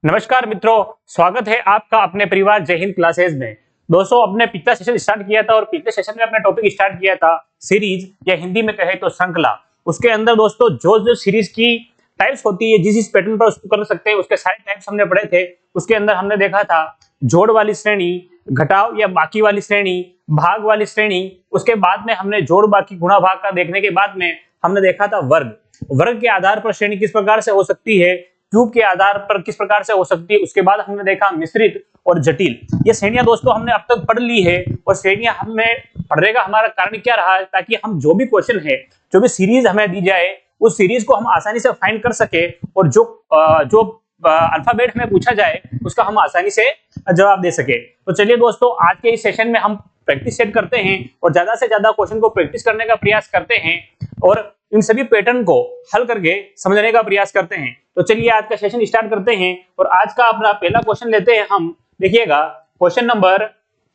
नमस्कार मित्रों, स्वागत है आपका अपने परिवार जय हिंद क्लासेज में। दोस्तों, अपने पिछला सेशन स्टार्ट किया था और पिछले सेशन में अपने टॉपिक स्टार्ट किया था सीरीज या हिंदी में कहे तो श्रृंखला। उसके अंदर दोस्तों जो सीरीज की टाइप्स होती है, जिस पैटर्न पर उसको कर सकते हैं, उसके सारे टाइप्स हमने पढ़े थे। उसके अंदर हमने देखा था जोड़ वाली श्रेणी, घटाव या बाकी वाली श्रेणी, भाग वाली श्रेणी। उसके बाद में हमने जोड़ बाकी गुणा भाग का देखने के बाद में हमने देखा था वर्ग के आधार पर श्रेणी किस प्रकार से हो सकती है, क्यूब के आधार पर किस प्रकार से हो सकती है। उसके बाद हमने देखा मिश्रित और जटिल। ये श्रेणियां दोस्तों हमने अब तक पढ़ ली है और श्रेणियां हमें पढ़ने का हमारा कारण क्या रहा है, ताकि हम जो भी क्वेश्चन है, जो भी सीरीज हमें दी जाए, उस सीरीज को हम आसानी से फाइंड कर सके और जो अल्फाबेट हमें पूछा जाए उसका हम आसानी से जवाब दे सके। तो चलिए दोस्तों, आज के इस सेशन में हम प्रैक्टिस सेट करते हैं और ज्यादा से ज्यादा क्वेश्चन को प्रैक्टिस करने का प्रयास करते हैं और इन सभी पैटर्न को हल करके समझने का प्रयास करते हैं। तो चलिए आज का सेशन स्टार्ट करते हैं और आज का अपना पहला क्वेश्चन लेते हैं हम। देखिएगा क्वेश्चन नंबर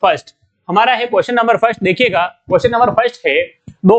फर्स्ट हमारा है। क्वेश्चन नंबर फर्स्ट देखिएगा, क्वेश्चन नंबर फर्स्ट है 2,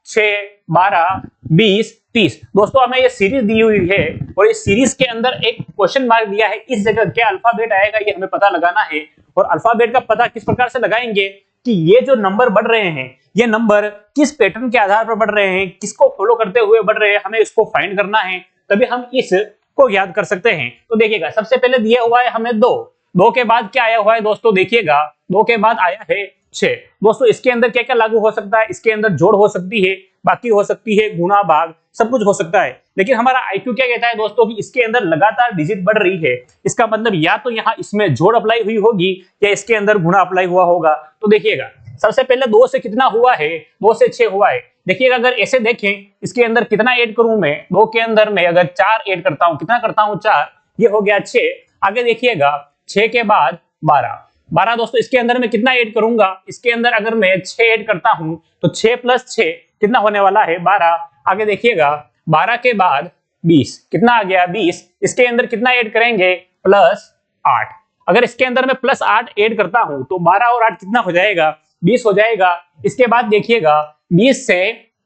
6, 12, 20, 30। दोस्तों, हमें ये सीरीज दी हुई है और इस सीरीज के अंदर एक क्वेश्चन मार्क दिया है। इस जगह क्या अल्फाबेट आएगा ये हमें पता लगाना है। और अल्फाबेट का पता किस प्रकार से लगाएंगे कि ये जो नंबर बढ़ रहे हैं, ये नंबर किस पैटर्न के आधार पर बढ़ रहे हैं, किसको फॉलो करते हुए बढ़ रहे हैं, हमें इसको फाइंड करना है, तभी हम इसको याद कर सकते हैं। तो देखिएगा, सबसे पहले दिया हुआ है हमें 2 के बाद क्या आया हुआ है दोस्तों, देखिएगा 2 के बाद आया है 6। दोस्तों, इसके अंदर क्या क्या लागू हो सकता है, इसके अंदर जोड़ हो सकती है, बाकी हो सकती है, गुणा भाग, सब कुछ हो सकता है। लेकिन हमारा आईक्यू क्या कहता है दोस्तों कि इसके अंदर लगातार डिजिट बढ़ रही है। इसका मतलब या तो यहाँ इसमें जोड़ अप्लाई हुई होगी या इसके अंदर गुणा अप्लाई हुआ होगा। तो देखिएगा, सबसे पहले 2 से कितना हुआ है, 2 से 6 हुआ है। देखिएगा, अगर ऐसे देखें इसके अंदर कितना ऐड करूं मैं, 2 के अंदर मैं अगर 4 ऐड करता हूं, कितना करता हूं 4, ये हो गया 6। आगे देखिएगा 6 के बाद 12 दोस्तों, इसके अंदर मैं कितना ऐड करूंगा, इसके अंदर अगर मैं 6 ऐड करता हूं तो 6 + 6 कितना होने वाला है 12। आगे देखिएगा 12 के बाद 20, कितना आ गया 20। इसके अंदर कितना ऐड करेंगे +8। अगर इसके अंदर मैं +8 ऐड करता हूं तो 12 और 8 कितना हो जाएगा 20 हो जाएगा। इसके बाद देखिएगा 20 से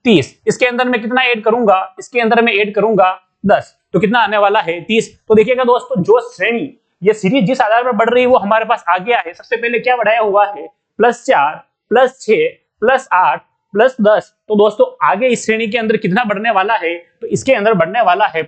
30, इसके अंदर मैं कितना ऐड करूंगा, इसके अंदर मैं ऐड करूंगा 10, तो कितना आने वाला है 30। तो देखिएगा दोस्तों, जो श्रेणी ये सीरीज जिस आधार पर बढ़ रही है वो हमारे पास आ गया है। सबसे पहले क्या बढ़ाया हुआ है, +4 +6 +8 +10। तो दोस्तों आगे इस श्रेणी के अंदर कितना बढ़ने वाला है, तो इसके अंदर बढ़ने वाला है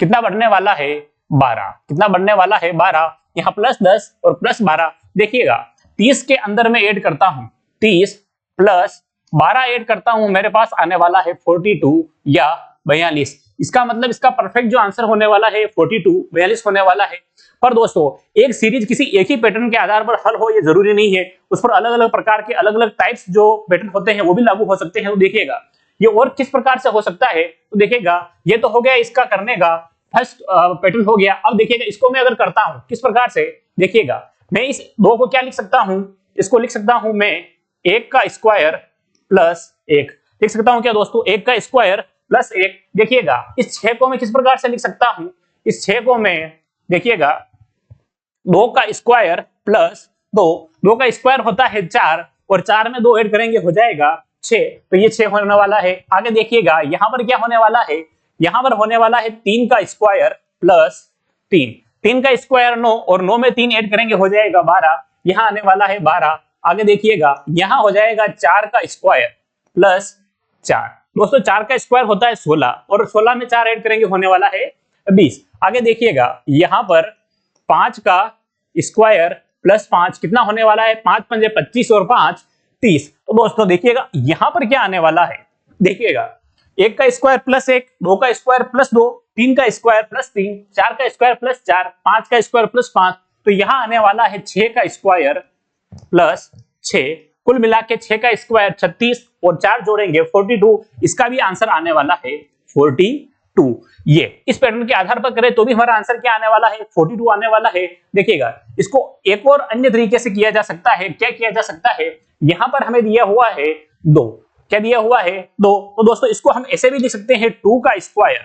कितना बढ़ने वाला है 12। कितना बढ़ने वाला है 12। यहाँ +10 और +12। देखिएगा 30 के अंदर मैं ऐड करता हूं, 30 + 12 ऐड करता हूं, मेरे पास आने वाला है 42 या 42। इसका मतलब इसका परफेक्ट जो आंसर होने वाला है 42 42 होने वाला है। पर दोस्तों, एक सीरीज किसी एक ही पैटर्न के आधार पर हल हो ये जरूरी नहीं है। उस पर अलग अलग प्रकार के अलग अलग टाइप्स जो पैटर्न होते हैं वो भी लागू हो सकते हैं। तो देखिएगा ये और किस प्रकार से हो सकता है। तो देखिएगा, ये तो हो गया इसका करने का फर्स्ट पैटर्न हो गया। अब देखिएगा इसको मैं अगर करता हूं किस प्रकार से, देखिएगा मैं इस 2 को क्या लिख सकता हूं, इसको लिख सकता हूं मैं 1 का स्क्वायर + 1 लिख सकता हूं क्या दोस्तों, 1 का स्क्वायर + 1। देखिएगा इस 6 को मैं किस प्रकार से लिख सकता हूं, इस 6 को मैं देखिएगा 2 का स्क्वायर + 2 का स्क्वायर होता है 4 और 4 में 2 ऐड करेंगे हो जाएगा 6। तो ये 6 होने वाला है। आगे देखिएगा यहाँ पर क्या होने वाला है, यहाँ पर होने वाला है 3 का स्क्वायर + 3 का स्क्वायर 9 और 9 में 3 ऐड करेंगे हो जाएगा 12। यहाँ आने वाला है 12। आगे देखिएगा यहाँ हो जाएगा 4 का स्क्वायर + 4। दोस्तों 4 का स्क्वायर होता है 16 और 16 में 4 ऐड करेंगे होने वाला है 20। आगे देखिएगा यहाँ पर 5 का स्क्वायर + 5 कितना होने वाला है, 5 × 5 = 25 और 5 = 30। तो दोस्तों देखिएगा यहाँ पर क्या आने वाला है, देखिएगा 1 का स्क्वायर + 1, 2 का स्क्वायर + 2, 3 का स्क्वायर + 3, 4 का स्क्वायर + 4, 5 का स्क्वायर + 5। तो यहाँ आने वाला है 6 का स्क्वायर + 6। कुल मिला के 6 का स्क्वायर 36 और 4 जोड़ेंगे 42। इसका भी आंसर आने वाला है 42। ये इस पैटर्न के आधार पर करें तो भी हमारा आंसर क्या आने वाला है 42 आने वाला है। देखिएगा इसको एक और अन्य तरीके से किया जा सकता है। क्या किया जा सकता है, यहाँ पर हमें दिया हुआ है 2, क्या दिया हुआ है 2। तो दोस्तों इसको हम ऐसे भी लिख सकते हैं 2 का स्क्वायर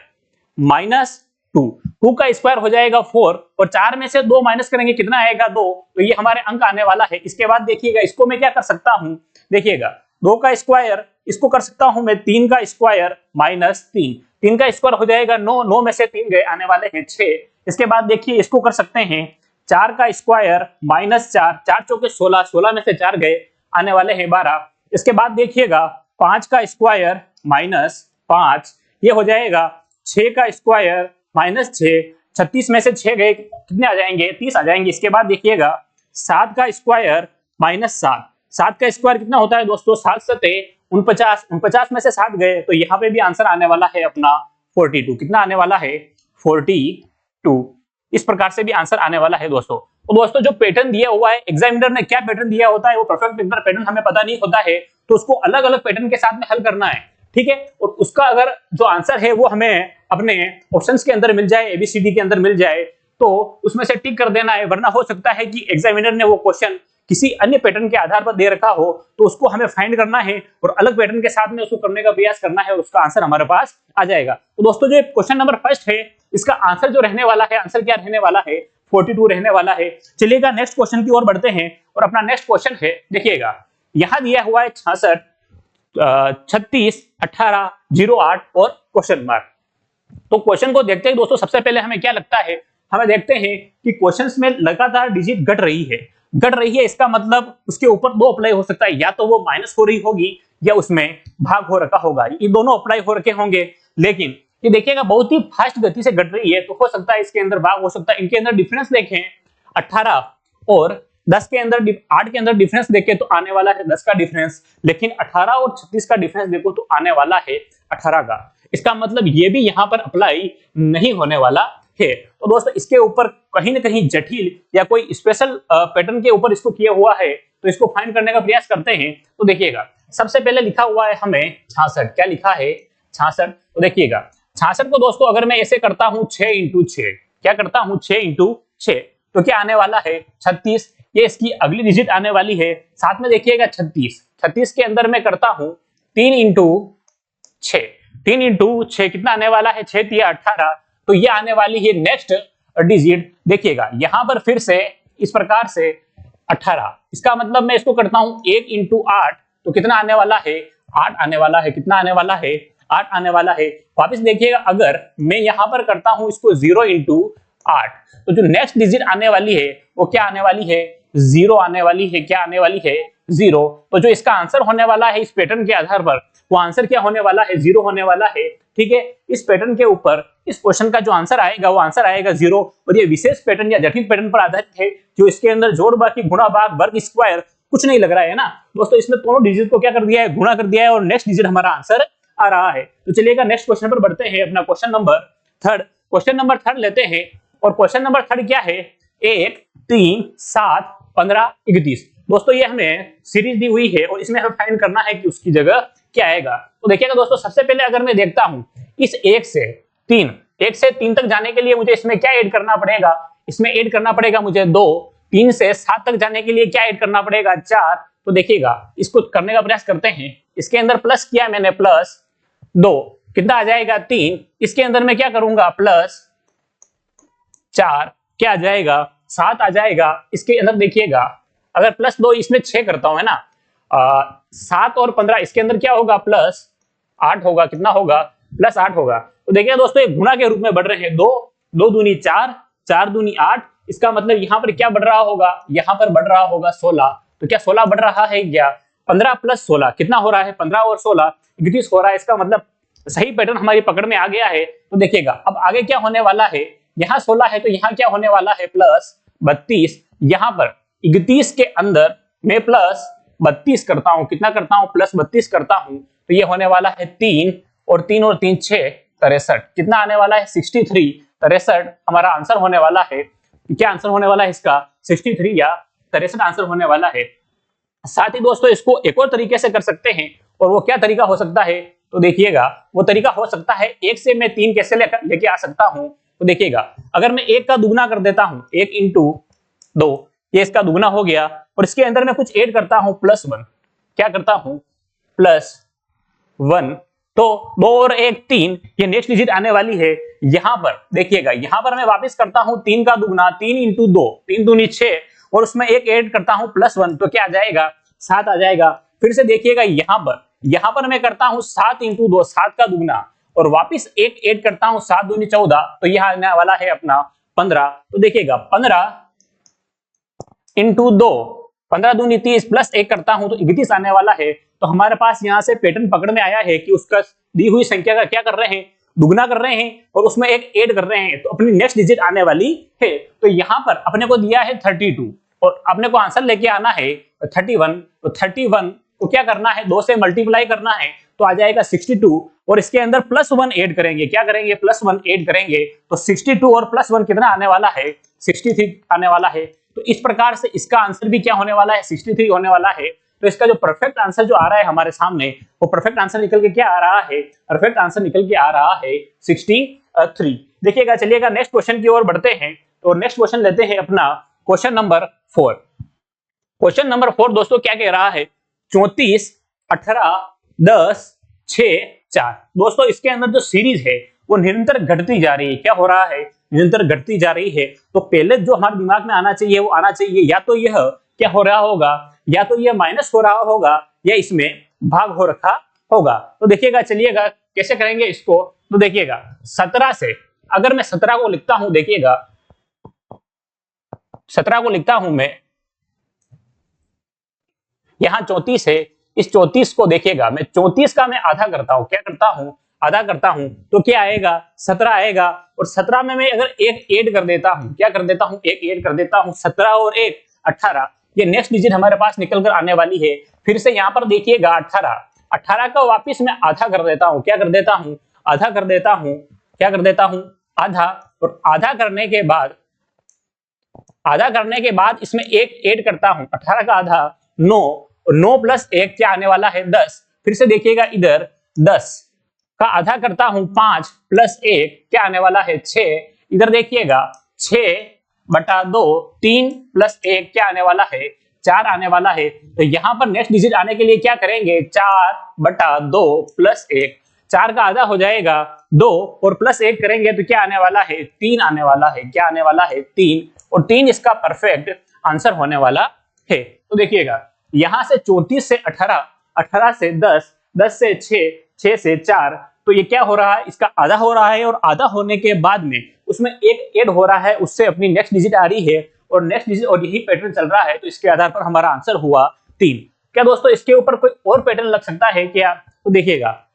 -2। 2 का स्क्वायर हो जाएगा 4 और 4 में से 2 माइनस करेंगे कितना आएगा 2। तो ये हमारे अंक आने वाला है। इसके बाद देखिएगा इसको मैं क्या कर सकता हूं, देखिएगा 2 का स्क्वायर इसको कर सकता हूं मैं 3 का स्क्वायर -3। 3 का स्क्वायर हो जाएगा 9, 9 में से 3 गए आने वाले हैं 6। इसके बाद देखिए इसको कर सकते हैं 4 का स्क्वायर माइनस 4, 4 चौके 16, 16 में से 4 गए, आने वाले हैं 12। इसके बाद देखिएगा 5 का स्क्वायर माइनस 5, ये हो जाएगा 6 का स्क्वायर माइनस 6, 36 में से 6 गए, कितने आ जाएंगे 30 आ जाएंगे। इसके बाद देखिएगा 7 का स्क्वायर माइनस 7, 7 का स्क्वायर कितना होता है दोस्तों 7 सते 49, 49 में से 7 गए, तो यहाँ पे भी आंसर आने वाला है अपना 42। कितना आने वाला है 42। इस प्रकार से भी आंसर आने वाला है दोस्तों। तो दोस्तों जो पैटर्न दिया हुआ है, एग्जामिनर ने क्या पैटर्न दिया होता है वो परफेक्ट पैटर्न हमें पता नहीं होता है, तो उसको अलग अलग पैटर्न के साथ में हल करना है, ठीक है। और उसका अगर जो आंसर है वो हमें अपने ऑप्शंस के अंदर मिल जाए, एबीसीडी के अंदर मिल जाए, तो उसमें से टिक कर देना है। वरना हो सकता है कि एग्जामिनर ने वो क्वेश्चन किसी अन्य पैटर्न के आधार पर दे रखा हो, तो उसको हमें फाइंड करना है और अलग पैटर्न के साथ में उसको करने का प्रयास करना है और उसका आंसर हमारे पास आ जाएगा। तो दोस्तों जो क्वेश्चन नंबर फर्स्ट है, इसका आंसर जो रहने वाला है, आंसर क्या रहने वाला है 42 रहने वाला है। चलिएगा नेक्स्ट क्वेश्चन की ओर बढ़ते हैं और अपना नेक्स्ट क्वेश्चन है, देखिएगा यहां दिया हुआ है 66, 36, 18, 08 और क्वेश्चन मार्क। तो क्वेश्चन को देखते हैं दोस्तों, सबसे पहले हमें क्या लगता है, हमें देखते हैं कि क्वेश्चंस में लगातार डिजिट घट रही है, घट रही है, इसका मतलब उसके ऊपर दो अप्लाई हो सकता है, या तो वो माइनस हो रही होगी या उसमें भाग हो रखा होगा, ये दोनों अप्लाई हो रखे होंगे। लेकिन ये देखिएगा बहुत ही फास्ट गति से घट रही है, तो हो सकता है इसके अंदर भाग हो सकता है। इनके अंदर डिफरेंस देखें 18 और 10 के अंदर 8 के अंदर डिफरेंस देखें तो आने वाला है 10 का डिफरेंस, लेकिन 18 और 36 का डिफरेंस देखो तो आने वाला है 18 का। इसका मतलब ये भी यहाँ पर अप्लाई नहीं होने वाला है। तो दोस्तों इसके ऊपर कहीं ना कहीं जटिल या कोई स्पेशल पैटर्न के ऊपर इसको किया हुआ है, तो इसको फाइंड करने का प्रयास करते हैं। तो देखिएगा सबसे पहले लिखा हुआ है हमें 66, क्या लिखा है 66। तो देखिएगा 66 को दोस्तों अगर मैं ऐसे करता हूं 6 इंटू 6, क्या करता हूं 6 इंटू 6, तो क्या आने वाला है 36, ये इसकी अगली डिजिट आने वाली है। साथ में देखिएगा 36, 36 के अंदर मैं करता हूं 3 इंटू 6, 3 इंटू 6 कितना आने वाला है 6 3 18, तो ये आने वाली है नेक्स्ट डिजिट। देखिएगा यहां पर फिर से इस प्रकार से 18, इसका मतलब मैं इसको करता हूं 1 इंटू 8, तो कितना आने वाला है 8 आने वाला है, कितना आने वाला है 8 आने वाला है। वापस देखिएगा अगर मैं यहां पर करता हूं इसको 0 इंटू 8, तो जो नेक्स्ट डिजिट आने वाली है वो क्या आने वाली है 0 आने वाली है, क्या आने वाली है 0। तो जो इसका आंसर होने वाला है इस पैटर्न के आधार पर, वो आंसर क्या होने वाला है 0 होने वाला है, ठीक है। इस पैटर्न के ऊपर इस क्वेश्चन का जो आंसर आएगा वो आंसर आएगा 0। और ये विशेष पैटर्न या जटिल पैटर्न पर आधारित है, जो इसके अंदर जोड़ बाकी गुणा भाग वर्ग स्क्वायर कुछ नहीं लग रहा है ना दोस्तों। इसमें दोनों डिजिट को क्या कर दिया है गुणा कर दिया है और नेक्स्ट डिजिट हमारा आंसर आ रहा है। तो चलिएगा नेक्स्ट क्वेश्चन पर बढ़ते हैं, अपना question number third, question number third लेते हैं। और क्वेश्चन नंबर थर्ड क्या है 1 3 7 15 31। दोस्तों ये हमें सीरीज दी हुई है और इसमें हमें फाइंड करना है कि उसकी जगह क्या आएगा। तो देखिएगा दोस्तों सबसे पहले अगर मैं देखता हूं इस 1 से 3 तक जाने के लिए मुझे इसमें क्या ऐड करना पड़ेगा, इसमें ऐड करना पड़ेगा मुझे 2, 3 से 7 तक जाने के लिए क्या ऐड करना पड़ेगा 4। तो देखिएगा इसको करने का प्रयास करते हैं, इसके अंदर प्लस किया मैंने प्लस 2, कितना आ जाएगा 3, इसके अंदर मैं क्या करूंगा प्लस 4, क्या आ जाएगा 7 आ जाएगा। इसके अंदर देखिएगा अगर प्लस 2 इसमें 6 करता हूं है ना, 7 और 15 इसके अंदर क्या होगा प्लस 8 होगा, कितना होगा प्लस 8 होगा। तो देखिए दोस्तों एक गुणा के रूप में बढ़ रहे हैं, 2 2 दूनी 4, 4 दूनी 8, इसका मतलब यहाँ पर क्या बढ़ रहा होगा, यहाँ पर बढ़ रहा होगा 16। तो क्या 16 बढ़ रहा है क्या, 15 प्लस 16 कितना हो रहा है 15 और 16 31 हो रहा है। इसका मतलब सही पैटर्न हमारी पकड़ में आ गया है। तो देखिएगा अब आगे क्या होने वाला है, यहाँ 16 है तो यहाँ क्या होने वाला है प्लस 32, यहाँ पर 31 के अंदर मैं प्लस 32 करता हूं, कितना करता हूं प्लस 32 करता हूं, तो ये होने वाला है 3 और 3 और 3 6 63, कितना आने वाला है 63, 63 हमारा आंसर होने वाला है। क्या आंसर होने वाला है इसका 63 या 63 आंसर होने वाला है। साथ ही दोस्तों इसको एक और तरीके से कर सकते हैं, और वो क्या तरीका हो सकता है, तो देखिएगा वो तरीका हो सकता है 1 से मैं 3 कैसे लेके आ सकता हूं। तो देखिएगा अगर मैं 1 का दुगना कर देता हूं, 1 इंटू 2, ये इसका दुगना हो गया, और इसके अंदर मैं कुछ ऐड करता हूं प्लस 1, क्या करता हूं प्लस 1, तो 2 और 1 3, ये नेक्स्ट डिजिट आने वाली है। यहां पर देखिएगा यहां पर मैं वापस करता हूं 3 का दुगना, 3 इंटू 2, 3 दूनी 6, और उसमें एक ऐड करता हूं प्लस 1, तो क्या आ जाएगा 7 आ जाएगा। फिर से देखिएगा यहां पर मैं करता हूं 7 इंटू 2, 7 का दुगना, और वापिस एक ऐड करता हूं 7 दूनी 14, तो यह आने वाला है अपना 15। तो देखिएगा 15 इंटू 2, 15 दूनी 30 प्लस 1 करता हूं तो 31 आने वाला है। तो हमारे पास यहां से पैटर्न पकड़ में आया है कि उसका दी हुई संख्या का क्या कर रहे हैं, दुगना कर रहे हैं और उसमें एक ऐड कर रहे हैं, तो अपनी नेक्स्ट डिजिट आने वाली है। तो यहां पर अपने को दिया है 32 और अपने को आंसर लेके आना है 31। तो 31 को क्या करना है, 2 से मल्टीप्लाई करना है तो आ जाएगा 62 और इसके अंदर +1 ऐड करेंगे। क्या करेंगे, +1 ऐड करेंगे तो 62 और +1 कितना आने वाला है, 63 आने वाला है। तो इस प्रकार से इसका आंसर भी क्या होने वाला है, 63 होने वाला है। तो इसका जो परफेक्ट आंसर जो आ रहा है हमारे सामने, वो परफेक्ट आंसर निकल के क्या आ रहा है, परफेक्ट आंसर निकल के आ रहा है 63। देखिएगा, चलिएगा नेक्स्ट क्वेश्चन की ओर बढ़ते हैं। तो नेक्स्ट क्वेश्चन लेते हैं अपना क्वेश्चन नंबर 4। क्वेश्चन नंबर 4 दोस्तों क्या कह रहा है, 34, 18, 10, 6, 4। दोस्तों इसके अंदर जो सीरीज है वो निरंतर घटती जा रही है। क्या हो रहा है, निरंतर घटती जा रही है। तो पहले जो हमारे दिमाग में आना चाहिए वो आना चाहिए, या तो यह क्या हो रहा होगा, या तो यह माइनस हो रहा होगा या इसमें भाग हो रखा होगा। तो देखिएगा, चलिएगा कैसे करेंगे इसको। तो देखिएगा 17 से अगर मैं 17 को लिखता हूं, देखिएगा 17 को लिखता हूं मैं, यहां 34 है, इस 34 को देखिएगा मैं 34 का मैं आधा करता हूं, क्या करता हूं, आधा करता हूं तो क्या आएगा, 17 आएगा। और 17 में मैं अगर एक ऐड कर देता हूं, क्या कर देता हूं, एक ऐड कर देता हूं, 17 और 1 18। ये नेक्स्ट डिजिट हमारे पास निकल कर आने वाली है। फिर से यहां पर देखिएगा 18 का वापिस मैं आधा कर देता हूं, क्या कर देता हूं, आधा कर देता हूं, क्या कर देता हूं, आधा। और आधा करने के बाद, आधा करने के बाद इसमें एक ऐड करता हूं, 18 का आधा 9, 9 प्लस 1 क्या आने वाला है 10। फिर से देखिएगा इधर 10 का आधा करता हूं 5 प्लस 1 क्या आने वाला है 6। इधर देखिएगा 6/2, 3 प्लस 1 क्या आने वाला है 4 आने वाला है। तो यहां पर नेक्स्ट डिजिट आने के लिए क्या करेंगे, 4/2 प्लस 1, 4 का आधा हो जाएगा 2 और प्लस 1 करेंगे तो क्या आने वाला है 3 आने वाला है, क्या आने वाला है 3। और 3 इसका परफेक्ट आंसर होने वाला है। तो देखिएगा यहां से 34 से 18, 18 से 10, 10 से 6, 6 से 4, तो ये क्या हो रहा है, इसका आधा हो रहा है। और आधा होने के बाद में उसमें एक ऐड हो रहा है, उससे अपनी नेक्स्ट डिजिट आ रही है और नेक्स्ट डिजिट और यही पैटर्न चल रहा है। तो इसके आधार पर हमारा आंसर हुआ 3। क्या दोस्तों इसके ऊपर कोई और पैटर्न लग सकता है क्या? तो देखिएगा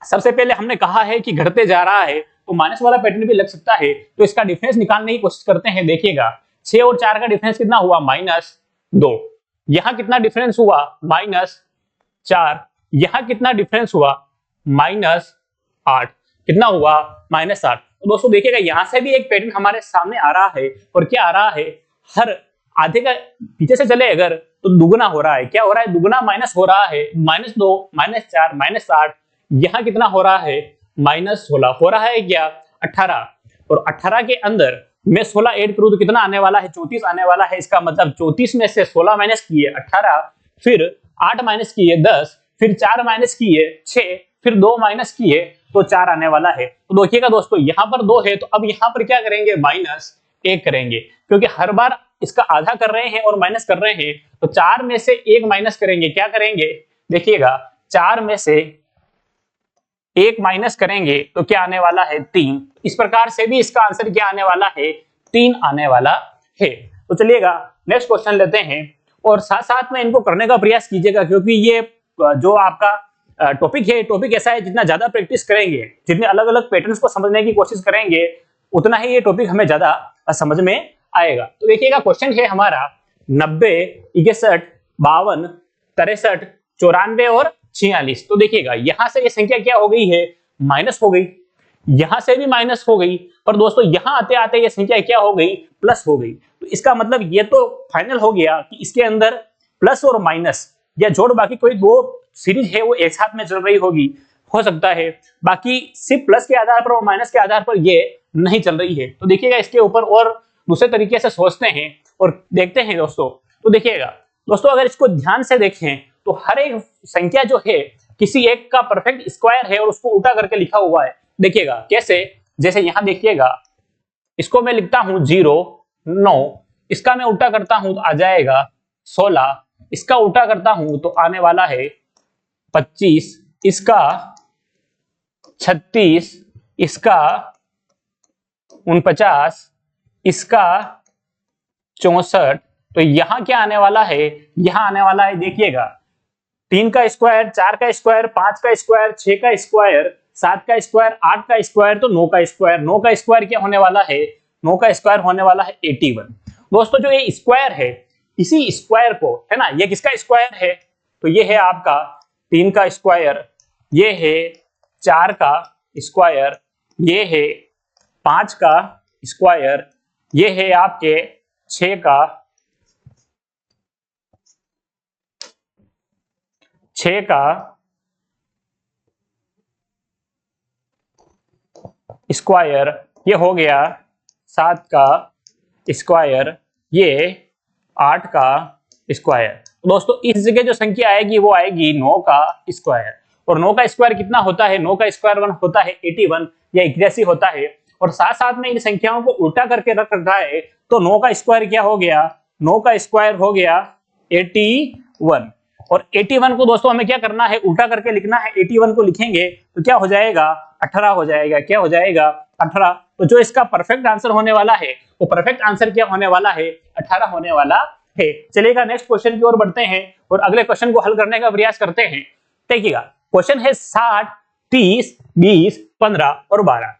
सबसे पहले हमने कहा है कि घटते जा रहा है, तो माइनस वाला पैटर्न भी लग सकता है। तो इसका डिफरेंस निकालने की कोशिश करते हैं। देखिएगा 6 और 4 का डिफरेंस कितना हुआ, -2। यहां कितना डिफरेंस हुआ, -4। यहां कितना डिफरेंस हुआ, -8। कितना हुआ, -8। तो दोस्तों देखिएगा यहां से भी एक पैटर्न हमारे सामने आ रहा है। और क्या आ रहा है, हर आधे का पीछे से चले अगर तो दुगना हो रहा है। क्या हो रहा है, दुगना माइनस हो रहा है, -2, -4, -8। यहां कितना हो रहा है, -16 हो रहा है। क्या, 18। और 18 के अंदर मैं 16 ऐड करूं तो कितना आने वाला है, 34 आने वाला है। इसका मतलब 34 में से 16 माइनस किए 18, फिर 8 माइनस किए 10, फिर 4 माइनस किए 6, फिर 2 माइनस किए तो 4 आने वाला है। तो देखिएगा दोस्तों यहां पर 2 है, तो अब यहां पर क्या करेंगे, -1 करेंगे, क्योंकि हर बार इसका आधा कर रहे हैं और माइनस कर रहे हैं। तो 4 में से 1 माइनस करेंगे, क्या करेंगे, देखिएगा 4 में से 1 माइनस करेंगे तो क्या आने वाला है, 3। इस प्रकार से भी इसका आंसर क्या आने वाला है, 3 आने वाला है। तो चलिएगा नेक्स्ट क्वेश्चन लेते हैं और साथ साथ में इनको करने का प्रयास कीजिएगा, क्योंकि ये जो आपका टॉपिक है, टॉपिक ऐसा है जितना ज्यादा प्रैक्टिस करेंगे, जितने अलग अलग पैटर्न्स को समझने की कोशिश करेंगे, उतना ही ये टॉपिक हमें ज्यादा समझ में आएगा। तो देखिएगा क्वेश्चन है हमारा 90, 61, 52, 63, 94 और 46। तो देखिएगा यहां से ये संख्या क्या हो गई है, माइनस हो गई, यहां से भी माइनस हो गई, पर दोस्तों यहां आते आते ये संख्या क्या हो गई, प्लस हो गई। तो इसका मतलब ये तो फाइनल हो गया कि इसके अंदर प्लस और माइनस या जोड़ बाकी कोई दो सीरीज है वो एक साथ में चल रही होगी, हो सकता है। बाकी सिर्फ प्लस के आधार पर और माइनस के आधार पर ये नहीं चल रही है। तो देखिएगा इसके ऊपर और दूसरे तरीके से सोचते हैं और देखते हैं दोस्तों। तो देखिएगा दोस्तों अगर इसको ध्यान से देखें तो हर एक संख्या जो है किसी एक का परफेक्ट स्क्वायर है और उसको उल्टा करके लिखा हुआ है। देखिएगा कैसे, जैसे यहां देखिएगा इसको मैं लिखता हूं 0, 9, इसका मैं उल्टा करता हूं तो आ जाएगा 16, इसका उल्टा करता हूं तो आने वाला है 25, इसका 36, इसका 49, इसका 64। तो यहां क्या आने वाला है, यहां आने वाला है देखिएगा 3 का स्क्वायर, 4 का स्क्वायर, 5 का स्क्वायर, 6 का स्क्वायर, 7 का स्क्वायर, 8 का स्क्वायर, तो 9 का स्क्वायर। 9 का स्क्वायर क्या होने वाला है, 9 का स्क्वायर होने वाला है 81। दोस्तों जो ये स्क्वायर है, इसी स्क्वायर को है ना, ये किसका स्क्वायर है, तो ये है आपका 3 का स्क्वायर, ये है 4 का स्क्वायर, ये है 5 का स्क्वायर, ये है आपके 6 का स्क्वायर, ये हो गया 7 का स्क्वायर, ये 8 का स्क्वायर। दोस्तों इस जगह जो संख्या आएगी वो आएगी 9 का स्क्वायर। और 9 का स्क्वायर कितना होता है, 9 का स्क्वायर 1 होता है 81 या 81 होता है। और साथ साथ में इन संख्याओं को उल्टा करके रख रखा है, तो 9 का स्क्वायर क्या हो गया, 9 का स्क्वायर हो गया 81। और 81 को दोस्तों हमें क्या करना है, उल्टा करके लिखना है। 81 को लिखेंगे तो क्या हो जाएगा, 18 हो जाएगा। क्या हो जाएगा, 18। तो जो इसका परफेक्ट आंसर होने वाला है, वो परफेक्ट आंसर क्या होने वाला है, 18 होने वाला है। चलिएगा नेक्स्ट क्वेश्चन की ओर बढ़ते हैं और अगले क्वेश्चन को हल करने का प्रयास करते हैं। देखिएगा क्वेश्चन है 60, 30, 20, 15 और 12।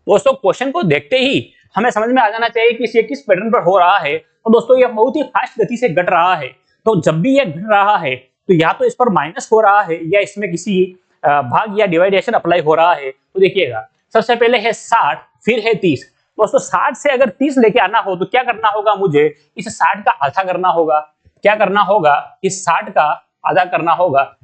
दोस्तों क्वेश्चन को देखते ही हमें समझ में आ जाना चाहिए कि ये किस पैटर्न पर हो रहा है। तो दोस्तों ये बहुत ही फास्ट गति से घट रहा है। तो जब भी ये घट रहा है तो या तो इस पर माइनस हो रहा है या इसमें किसी भाग या डिवाइडेशन अप्लाई हो रहा है। तो देखिएगा सबसे पहले है 60, फिर है 30। दोस्तों 60 से अगर 30 लेके आना हो तो क्या करना होगा, मुझे इस 60 का आधा करना होगा। क्या करना होगा, इस 60 का आधा करना होगा।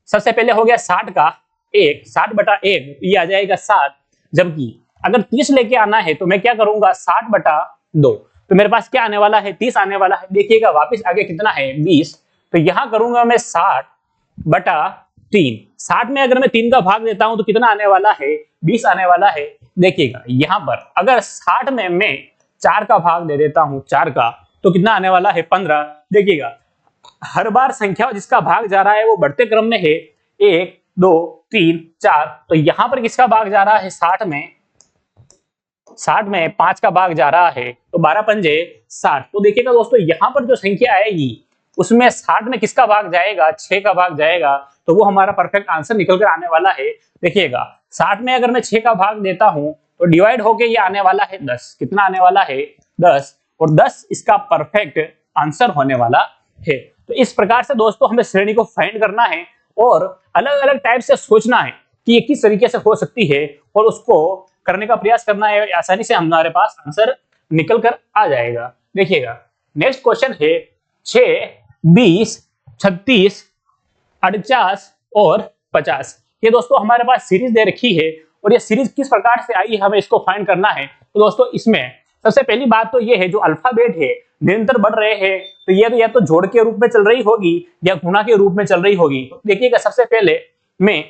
सबसे पहले हो गया 60 का 1, 60/1 ये आ जाएगा 7। जबकि अगर 30 लेके आना है तो मैं क्या करूंगा, 60/2। तो मेरे पास क्या आने वाला है, 30 आने वाला है। देखिएगा वापस आगे कितना है, 20। तो यहां करूंगा मैं 60/3। 60 में अगर मैं 3 का भाग देता हूं तो कितना आने वाला है, 20 आने वाला है। देखिएगा यहां पर अगर 60 में मैं 4 का भाग दे देता हूं, 4 का, तो कितना आने वाला है, 15। देखिएगा हर बार संख्या जिसका भाग जा रहा है वो बढ़ते क्रम में है, 1, 2, 3, 4। तो यहां पर किसका भाग जा रहा है, 60 में 5 का भाग जा रहा है, तो 12 पंजे 60। तो देखिएगा दोस्तों यहां पर जो संख्या आएगी उसमें 60 में किसका भाग जाएगा, 6 का भाग जाएगा। तो वो हमारा परफेक्ट आंसर निकल कर आने वाला है। देखिएगा 60 में अगर मैं 6 का भाग देता हूं तो डिवाइड होके ये आने वाला है 10। कितना आने वाला है, 10। और 10 इसका परफेक्ट आंसर होने वाला है। तो इस प्रकार से दोस्तों हमें श्रेणी को फाइंड करना है और अलग अलग टाइप से सोचना है कि ये किस तरीके से हो सकती है और उसको करने का प्रयास करना है। आसानी से हमारे पास आंसर निकल कर आ जाएगा। देखिएगा नेक्स्ट क्वेश्चन है 6, 20, 36, 48 और 50। ये दोस्तों हमारे पास सीरीज दे रखी है और ये सीरीज किस प्रकार से आई हमें इसको फाइंड करना है। तो दोस्तों इसमें सबसे पहली बात तो ये है जो अल्फाबेट है निरंतर बढ़ रहे हैं, तो ये तो या तो जोड़ के रूप में चल रही होगी या गुणा के रूप में चल रही होगी। तो देखिएगा सबसे पहले मैं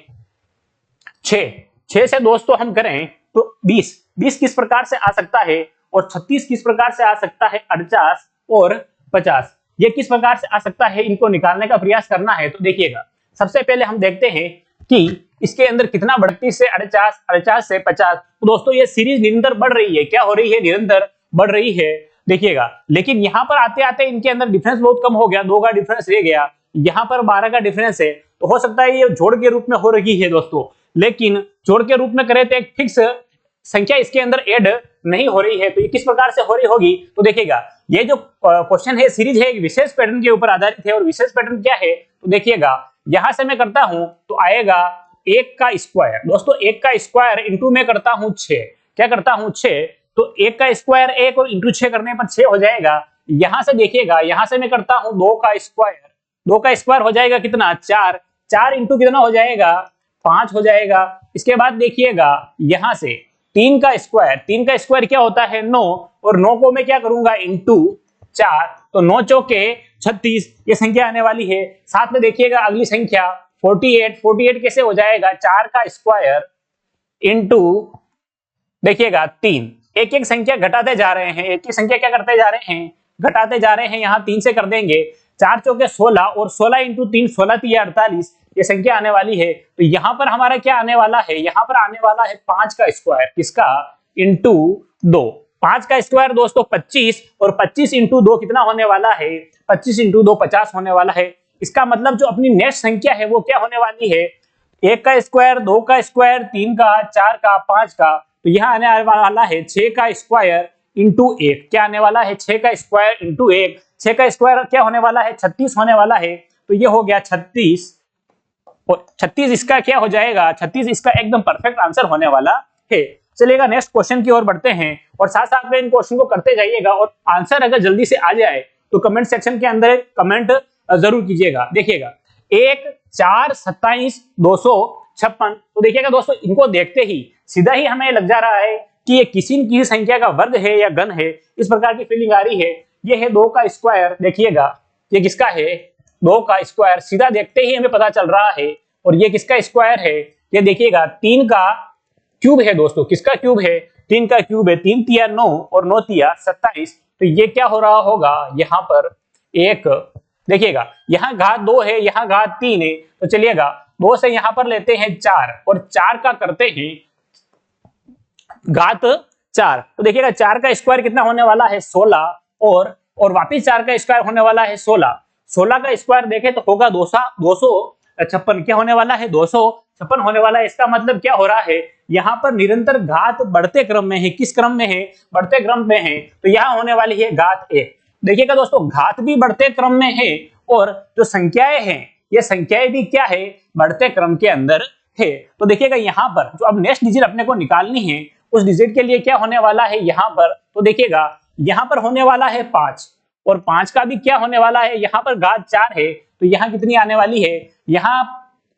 6 से दोस्तों हम करें तो 20 किस प्रकार से आ सकता है और 36 किस प्रकार से आ सकता है, 48 और 50 ये किस प्रकार से आ सकता है, इनको निकालने का प्रयास करना है। तो देखिएगा सबसे पहले हम देखते हैं कि इसके अंदर कितना 32 से 48, 48 से 50। तो दोस्तों ये सीरीज निरंतर बढ़ रही है। क्या हो रही है, निरंतर बढ़ रही है। देखिएगा लेकिन यहाँ पर आते आते इनके अंदर डिफरेंस बहुत कम हो गया, 2 का डिफरेंस रह गया। यहाँ पर 12 का डिफरेंस है। तो हो सकता है ये जोड़ के रूप में हो रही है दोस्तों, लेकिन जोड़ के रूप में करें तो एक फिक्स संख्या इसके अंदर ऐड नहीं हो रही है। तो ये किस प्रकार से हो रही होगी, तो देखिएगा ये जो क्वेश्चन है सीरीज है एक विशेष पैटर्न के ऊपर आधारित है। और विशेष पैटर्न क्या है, तो देखिएगा यहां से मैं करता हूं तो आएगा 1 का स्क्वायर। दोस्तों 1 का स्क्वायर इंटू में करता हूं 6। क्या करता हूं, 6। तो 1 का स्क्वायर 1 और इंटू 6 करने पर 6 हो जाएगा। यहां से देखिएगा यहां से मैं करता हूं 2 का स्क्वायर। 2 का स्क्वायर हो जाएगा कितना, 4। 4 इंटू कितना हो जाएगा, 5 हो जाएगा। इसके बाद देखिएगा यहां से 3 का स्क्वायर। 3 का स्क्वायर क्या होता है, 9। और 9 को मैं क्या करूंगा, इंटू 4। तो 9 चौके 36 ये संख्या आने वाली है। साथ में देखिएगा अगली संख्या 48। 48 कैसे हो जाएगा, 4 का स्क्वायर इंटू देखिएगा 3। एक एक संख्या घटाते जा रहे हैं, एक ही संख्या क्या करते जा रहे हैं, घटाते जा रहे हैं। यहाँ 3 से कर देंगे, 4 चौके 16 और 16 इंटू 3, 16 3 48 ये संख्या आने वाली है। तो यहाँ पर हमारा क्या आने वाला है, यहाँ पर आने वाला है 5 का स्क्वायर, किसका, इंटू 2। 5 का स्क्वायर दोस्तों 25 और 25 इंटू 2 कितना होने वाला है, 25 इंटू 2 50 होने वाला है। इसका मतलब जो अपनी नेक्स्ट संख्या है वो क्या होने वाली है, 1 का स्क्वायर, 2 का स्क्वायर, 3 का, 4 का, 5 का। तो यहाँ आने वाला है 6 का स्क्वायर इंटू 1। क्या आने वाला है, 6 का स्क्वायर इंटू 1। 6 का स्क्वायर क्या होने वाला है, 36 होने वाला है। तो ये हो गया 36 और 36 इसका क्या हो जाएगा, 36 इसका एकदम परफेक्ट आंसर होने वाला है। चलिएगा नेक्स्ट क्वेश्चन की ओर बढ़ते हैं और साथ साथ में इन क्वेश्चन को करते जाइएगा और आंसर अगर जल्दी से आ जाए तो कमेंट सेक्शन के अंदर कमेंट जरूर कीजिएगा। देखिएगा 1 4 27 256। तो देखिएगा दोस्तों इनको देखते ही सीधा ही हमें लग जा रहा है कि ये किसी न किसी संख्या का वर्ग है या घन है, इस प्रकार की फीलिंग आ रही है। ये है 2 का स्क्वायर, देखिएगा ये किसका है, 2 का स्क्वायर, सीधा देखते ही हमें पता चल रहा है। और ये किसका स्क्वायर है, ये देखिएगा 3 का क्यूब है दोस्तों। किसका क्यूब है, 3 का क्यूब है। 3 तिया 9 और 9 तिया 27। तो ये क्या हो रहा होगा, यहाँ पर एक, देखिएगा यहाँ घात 2 है, यहाँ घात 3 है। तो चलिएगा 2 से यहाँ पर लेते हैं 4 और 4 का करते हैं घात 4। तो देखिएगा 4 का स्क्वायर कितना होने वाला है, 16 और वापिस 4 का स्क्वायर होने वाला है 16। 16 का स्क्वायर देखें तो होगा 256। क्या होने वाला है, 256 होने वाला है। इसका मतलब क्या हो रहा है, यहाँ पर निरंतर घात बढ़ते क्रम में है। किस क्रम में है, बढ़ते क्रम में है। तो यहाँ होने वाली है घात 1। देखिएगा दोस्तों घात भी बढ़ते क्रम में है और जो संख्याएं हैं ये संख्याएं भी क्या है, बढ़ते क्रम के अंदर है। तो देखिएगा यहाँ पर जो अब नेक्स्ट डिजिट अपने को निकालनी है उस डिजिट के लिए क्या होने वाला है यहाँ पर, तो देखिएगा यहाँ पर होने वाला है 5 और 5 का भी क्या होने वाला है, यहाँ पर घात 4 है। तो यहाँ कितनी आने वाली है, यहाँ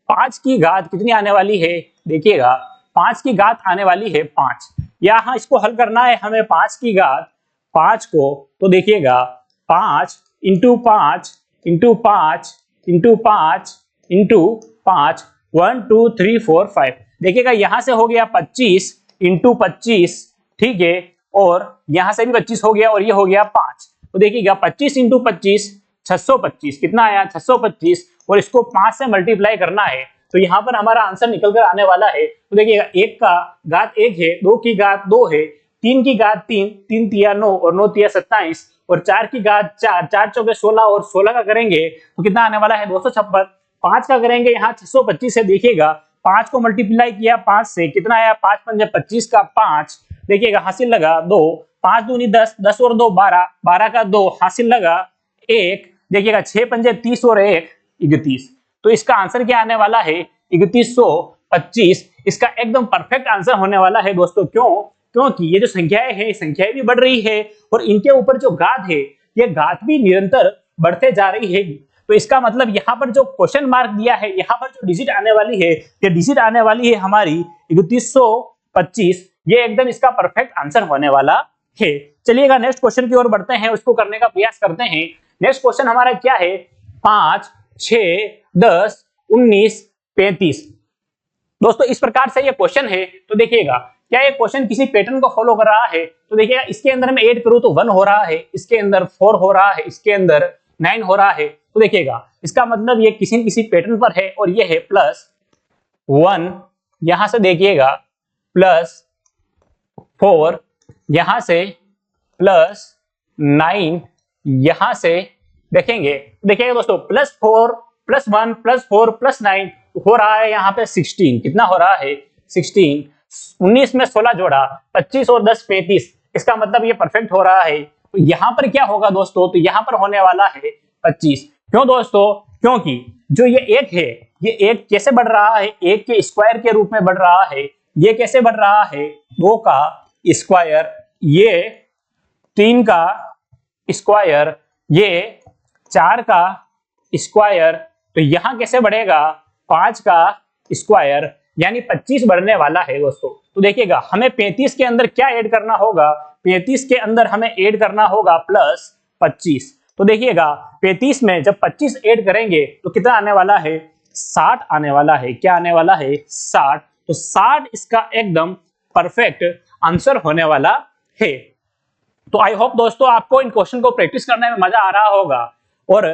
5 की घात कितनी आने वाली है, देखिएगा 5 की घात आने वाली है 5। यहाँ इसको हल करना है हमें 5 की घात 5 को। तो देखिएगा 5 इंटू 5 इंटू 5 इंटू 5 इंटू 5, 1 2 3 4 5। देखिएगा यहाँ से हो गया 25 इंटू 25, ठीक है, और यहाँ से भी 25 हो गया और ये हो गया 5। तो देखिएगा 25 इंटू 25 625, कितना आया 625 और इसको 5 से मल्टीप्लाई करना है। तो यहाँ पर हमारा आंसर निकल कर आने वाला है। तो देखिएगा 1 का घात 1 है, 2 की घात 2 है, 3 की घात 3, 3 तिया 9 और 9 तिया 27 और 4 की घात 4, 4 चौके 16 और 16 का करेंगे तो कितना आने वाला है 256। 5 का करेंगे यहाँ 625 है। देखिएगा 5 को मल्टीप्लाई किया 5 से, कितना आया 5 पंजे 25 का 5। देखिएगा हासिल लगा 2, 5 दूनी 10, 10 और 2 12, 12 का 2 हासिल लगा 1। देखिएगा 6 पंजे 30 और 1 31। तो इसका आंसर क्या आने वाला है 3125। इसका एकदम परफेक्ट आंसर होने वाला है दोस्तों। क्यों, क्योंकि ये जो संख्याएं हैं संख्याएं भी बढ़ रही है और इनके ऊपर जो घात है ये घात भी निरंतर बढ़ते जा रही है। तो इसका मतलब यहाँ पर जो क्वेश्चन मार्क दिया है, यहाँ पर जो डिजिट आने वाली है, ये डिजिट आने वाली है हमारी 3125। ये एकदम इसका परफेक्ट आंसर होने वाला है। चलिएगा नेक्स्ट क्वेश्चन की ओर बढ़ते हैं, उसको करने का प्रयास करते हैं। नेक्स्ट क्वेश्चन हमारा क्या है, 5 6 10 19 35। दोस्तों इस प्रकार से ये क्वेश्चन है। तो देखिएगा क्या ये क्वेश्चन किसी पैटर्न को फॉलो कर रहा है, तो देखिएगा इसके अंदर मैं ऐड करूं तो 1 हो रहा है, इसके अंदर 4 हो रहा है, इसके अंदर 9 हो रहा है। तो देखिएगा इसका मतलब ये किसी न किसी पैटर्न पर है और ये है +1, यहां से देखिएगा +4, यहां से +9, यहां से देखेंगे, देखिएगा दोस्तों +4 +1 +4 +9 हो रहा है यहाँ पे 16। कितना हो रहा है 16। 19 में 16 जोड़ा 25 और 10 35। इसका मतलब ये परफेक्ट हो रहा है। तो यहाँ पर क्या होगा दोस्तों, तो यहाँ पर होने वाला है 25। क्यों दोस्तों, क्योंकि जो ये 1 है ये 1 कैसे बढ़ रहा है, 1 के स्क्वायर के रूप में बढ़ रहा है। ये कैसे बढ़ रहा है, 2 का स्क्वायर, ये 3 का स्क्वायर, ये 4 का स्क्वायर। तो यहां कैसे बढ़ेगा 5 का स्क्वायर, यानी 25 बढ़ने वाला है दोस्तों। तो देखिएगा हमें 35 के अंदर क्या ऐड करना होगा, 35 के अंदर हमें ऐड करना होगा +25। तो देखिएगा 35 में जब 25 ऐड करेंगे तो कितना आने वाला है 60 आने वाला है। क्या आने वाला है 60। तो 60 इसका एकदम परफेक्ट आंसर होने वाला है। तो आई होप दोस्तों आपको इन क्वेश्चन को प्रैक्टिस करने में मजा आ रहा होगा। और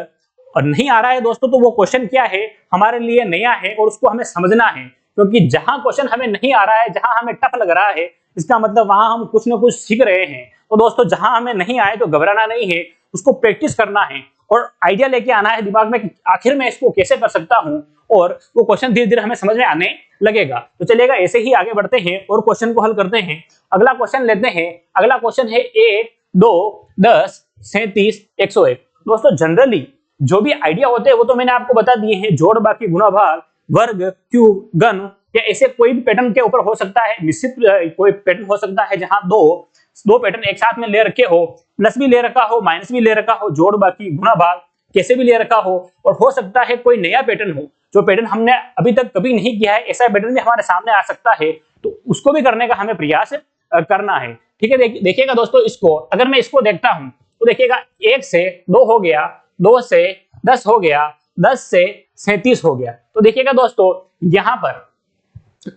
नहीं आ रहा है दोस्तों तो वो क्वेश्चन क्या है, हमारे लिए नया है और उसको हमें समझना है। क्योंकि जहां क्वेश्चन हमें नहीं आ रहा है, जहां हमें टफ लग रहा है, इसका मतलब वहां हम कुछ ना कुछ सीख रहे हैं। तो दोस्तों जहां हमें नहीं आए तो घबराना नहीं है, उसको प्रैक्टिस करना है और आइडिया लेके आना है दिमाग में कि आखिर में इसको कैसे कर सकता हूं, और वो क्वेश्चन धीरे धीरे हमें समझ में आने लगेगा। तो चलिएगा ऐसे ही आगे बढ़ते हैं और क्वेश्चन को हल करते हैं। अगला क्वेश्चन लेते हैं। अगला क्वेश्चन है 1, 2, 10, 37, 101। दोस्तों जनरली जो भी आइडिया होते हैं वो तो मैंने आपको बता दिए हैं, जोड़ बाकी गुणा भाग वर्ग क्यूब घन या ऐसे कोई भी पैटर्न के ऊपर हो सकता है। निश्चित कोई पैटर्न हो सकता है जहां दो पैटर्न एक साथ में ले रखे हो, प्लस भी ले रखा हो माइनस भी ले रखा हो, जोड़ बाकी गुणा भाग कैसे भी ले रखा हो, और हो सकता है कोई नया पैटर्न हो जो पैटर्न हमने अभी तक कभी नहीं किया है, ऐसा पैटर्न भी हमारे सामने आ सकता है, तो उसको भी करने का हमें प्रयास करना है। ठीक है, देखिएगा दोस्तों, इसको अगर मैं इसको देखता हूं तो देखिएगा 1 से 2 हो गया, 2 से 10 हो गया, 10 से 37 हो गया। तो देखिएगा दोस्तों यहां पर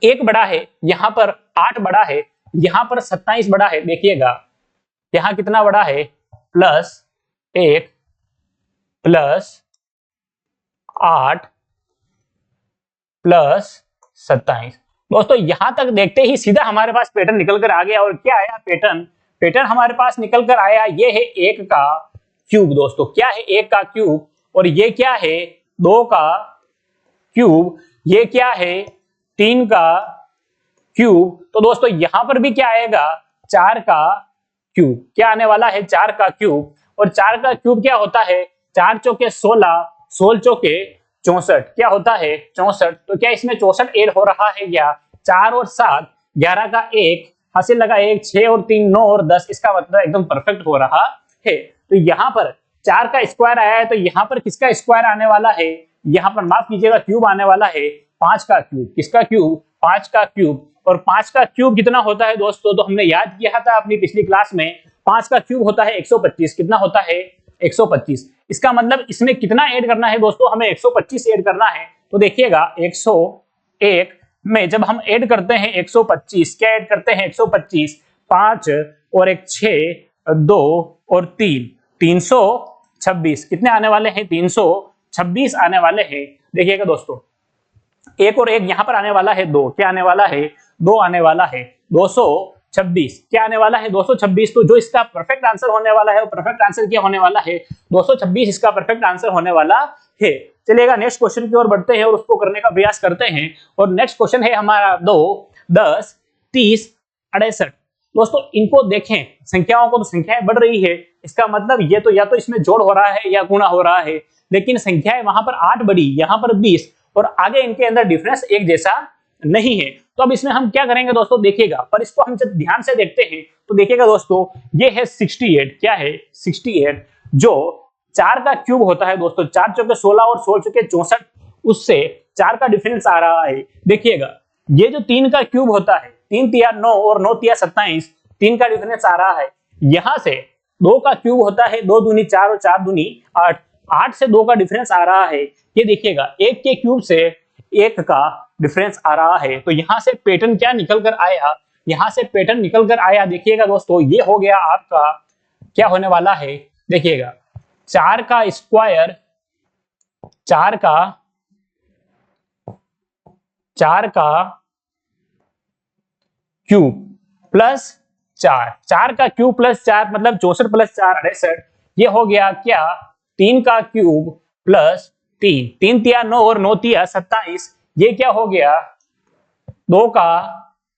1 बड़ा है, यहां पर 8 बड़ा है, यहां पर 27 बड़ा है। देखिएगा यहां कितना बड़ा है, +1 +8 +27। दोस्तों यहां तक देखते ही सीधा हमारे पास पैटर्न निकल कर आ गया। और क्या आया पैटर्न हमारे पास निकल कर आया, ये है 1 का क्यूब। दोस्तों क्या है 1 का क्यूब, और ये क्या है 2 का क्यूब, ये क्या है 3 का क्यूब। तो दोस्तों यहां पर भी क्या आएगा, 4 का क्यूब। क्या आने वाला है, 4 का क्यूब। और 4 का क्यूब क्या होता है, 4 चौके 16, 16 चौके 64। क्या होता है 64। तो क्या इसमें 64 ऐड हो रहा है क्या, 4 और 7 11 का 1 हासिल लगा 1, 6 और 3 9 और 10, इसका मतलब एकदम परफेक्ट हो रहा है। तो यहाँ पर 4 का स्क्वायर आया है, तो यहाँ पर किसका स्क्वायर आने वाला है, यहाँ पर माफ कीजिएगा क्यूब आने वाला है 5 का क्यूब। किसका क्यूब, 5 का क्यूब। और 5 का क्यूब कितना होता है दोस्तों, तो हमने याद किया था अपनी पिछली क्लास में, 5 का क्यूब होता है 125। कितना होता है 125। इसका मतलब इसमें कितना ऐड करना है दोस्तों, हमें 125 ऐड करना है। तो देखिएगा 101 में जब हम ऐड करते हैं 125, क्या ऐड करते हैं 125, 5 और 1 6, 2 और 3, 326। कितने आने वाले हैं, 326 आने वाले हैं। देखिएगा दोस्तों 1 और 1 यहां पर आने वाला है 2, क्या आने वाला है 2 आने वाला है 226। क्या आने वाला है 226। तो जो इसका परफेक्ट आंसर होने वाला है वो परफेक्ट आंसर क्या होने वाला है, 226 इसका परफेक्ट आंसर होने वाला है। चलिएगा नेक्स्ट क्वेश्चन की ओर बढ़ते हैं और उसको करने का प्रयास करते हैं। और नेक्स्ट क्वेश्चन है हमारा 2, 10, 30, 68। दोस्तों इनको देखें, संख्याओं को तो संख्याएं बढ़ रही है, इसका मतलब ये तो या तो इसमें जोड़ हो रहा है या गुणा हो रहा है, लेकिन संख्याएं वहां पर 8 बड़ी, यहाँ पर 20, और आगे इनके अंदर डिफरेंस एक जैसा नहीं है। तो अब इसमें हम क्या करेंगे दोस्तों, देखिएगा, पर इसको हम जब ध्यान से देखते हैं तो देखिएगा दोस्तों ये है 68। क्या है 68, जो 4 का क्यूब होता है दोस्तों, 4 चौके 16 और 16 चौके 64, उससे 4 का डिफरेंस आ रहा है। देखिएगा ये जो 3 का क्यूब होता है, 3 तिया 9 और 9 तिया 27, 3 का डिफरेंस आ रहा है। यहां से 2 का क्यूब होता है, 2 दूनी 4 और 4 दूनी 8, 8 से 2 का डिफरेंस आ रहा है। ये देखिएगा 1 के क्यूब से 1 का डिफरेंस आ रहा है। तो यहां से पैटर्न क्या निकल कर आया, यहां से पैटर्न निकल कर आया। देखिएगा दोस्तों ये हो गया आपका, क्या होने वाला है, देखिएगा 4 का स्क्वायर, 4 का क्यूब प्लस 4, 4 का क्यूब प्लस 4 मतलब 64 प्लस 4 68। ये हो गया क्या 3 का क्यूब प्लस 3, 3 तिया 9 और 9 तिया 27। ये क्या हो गया 2 का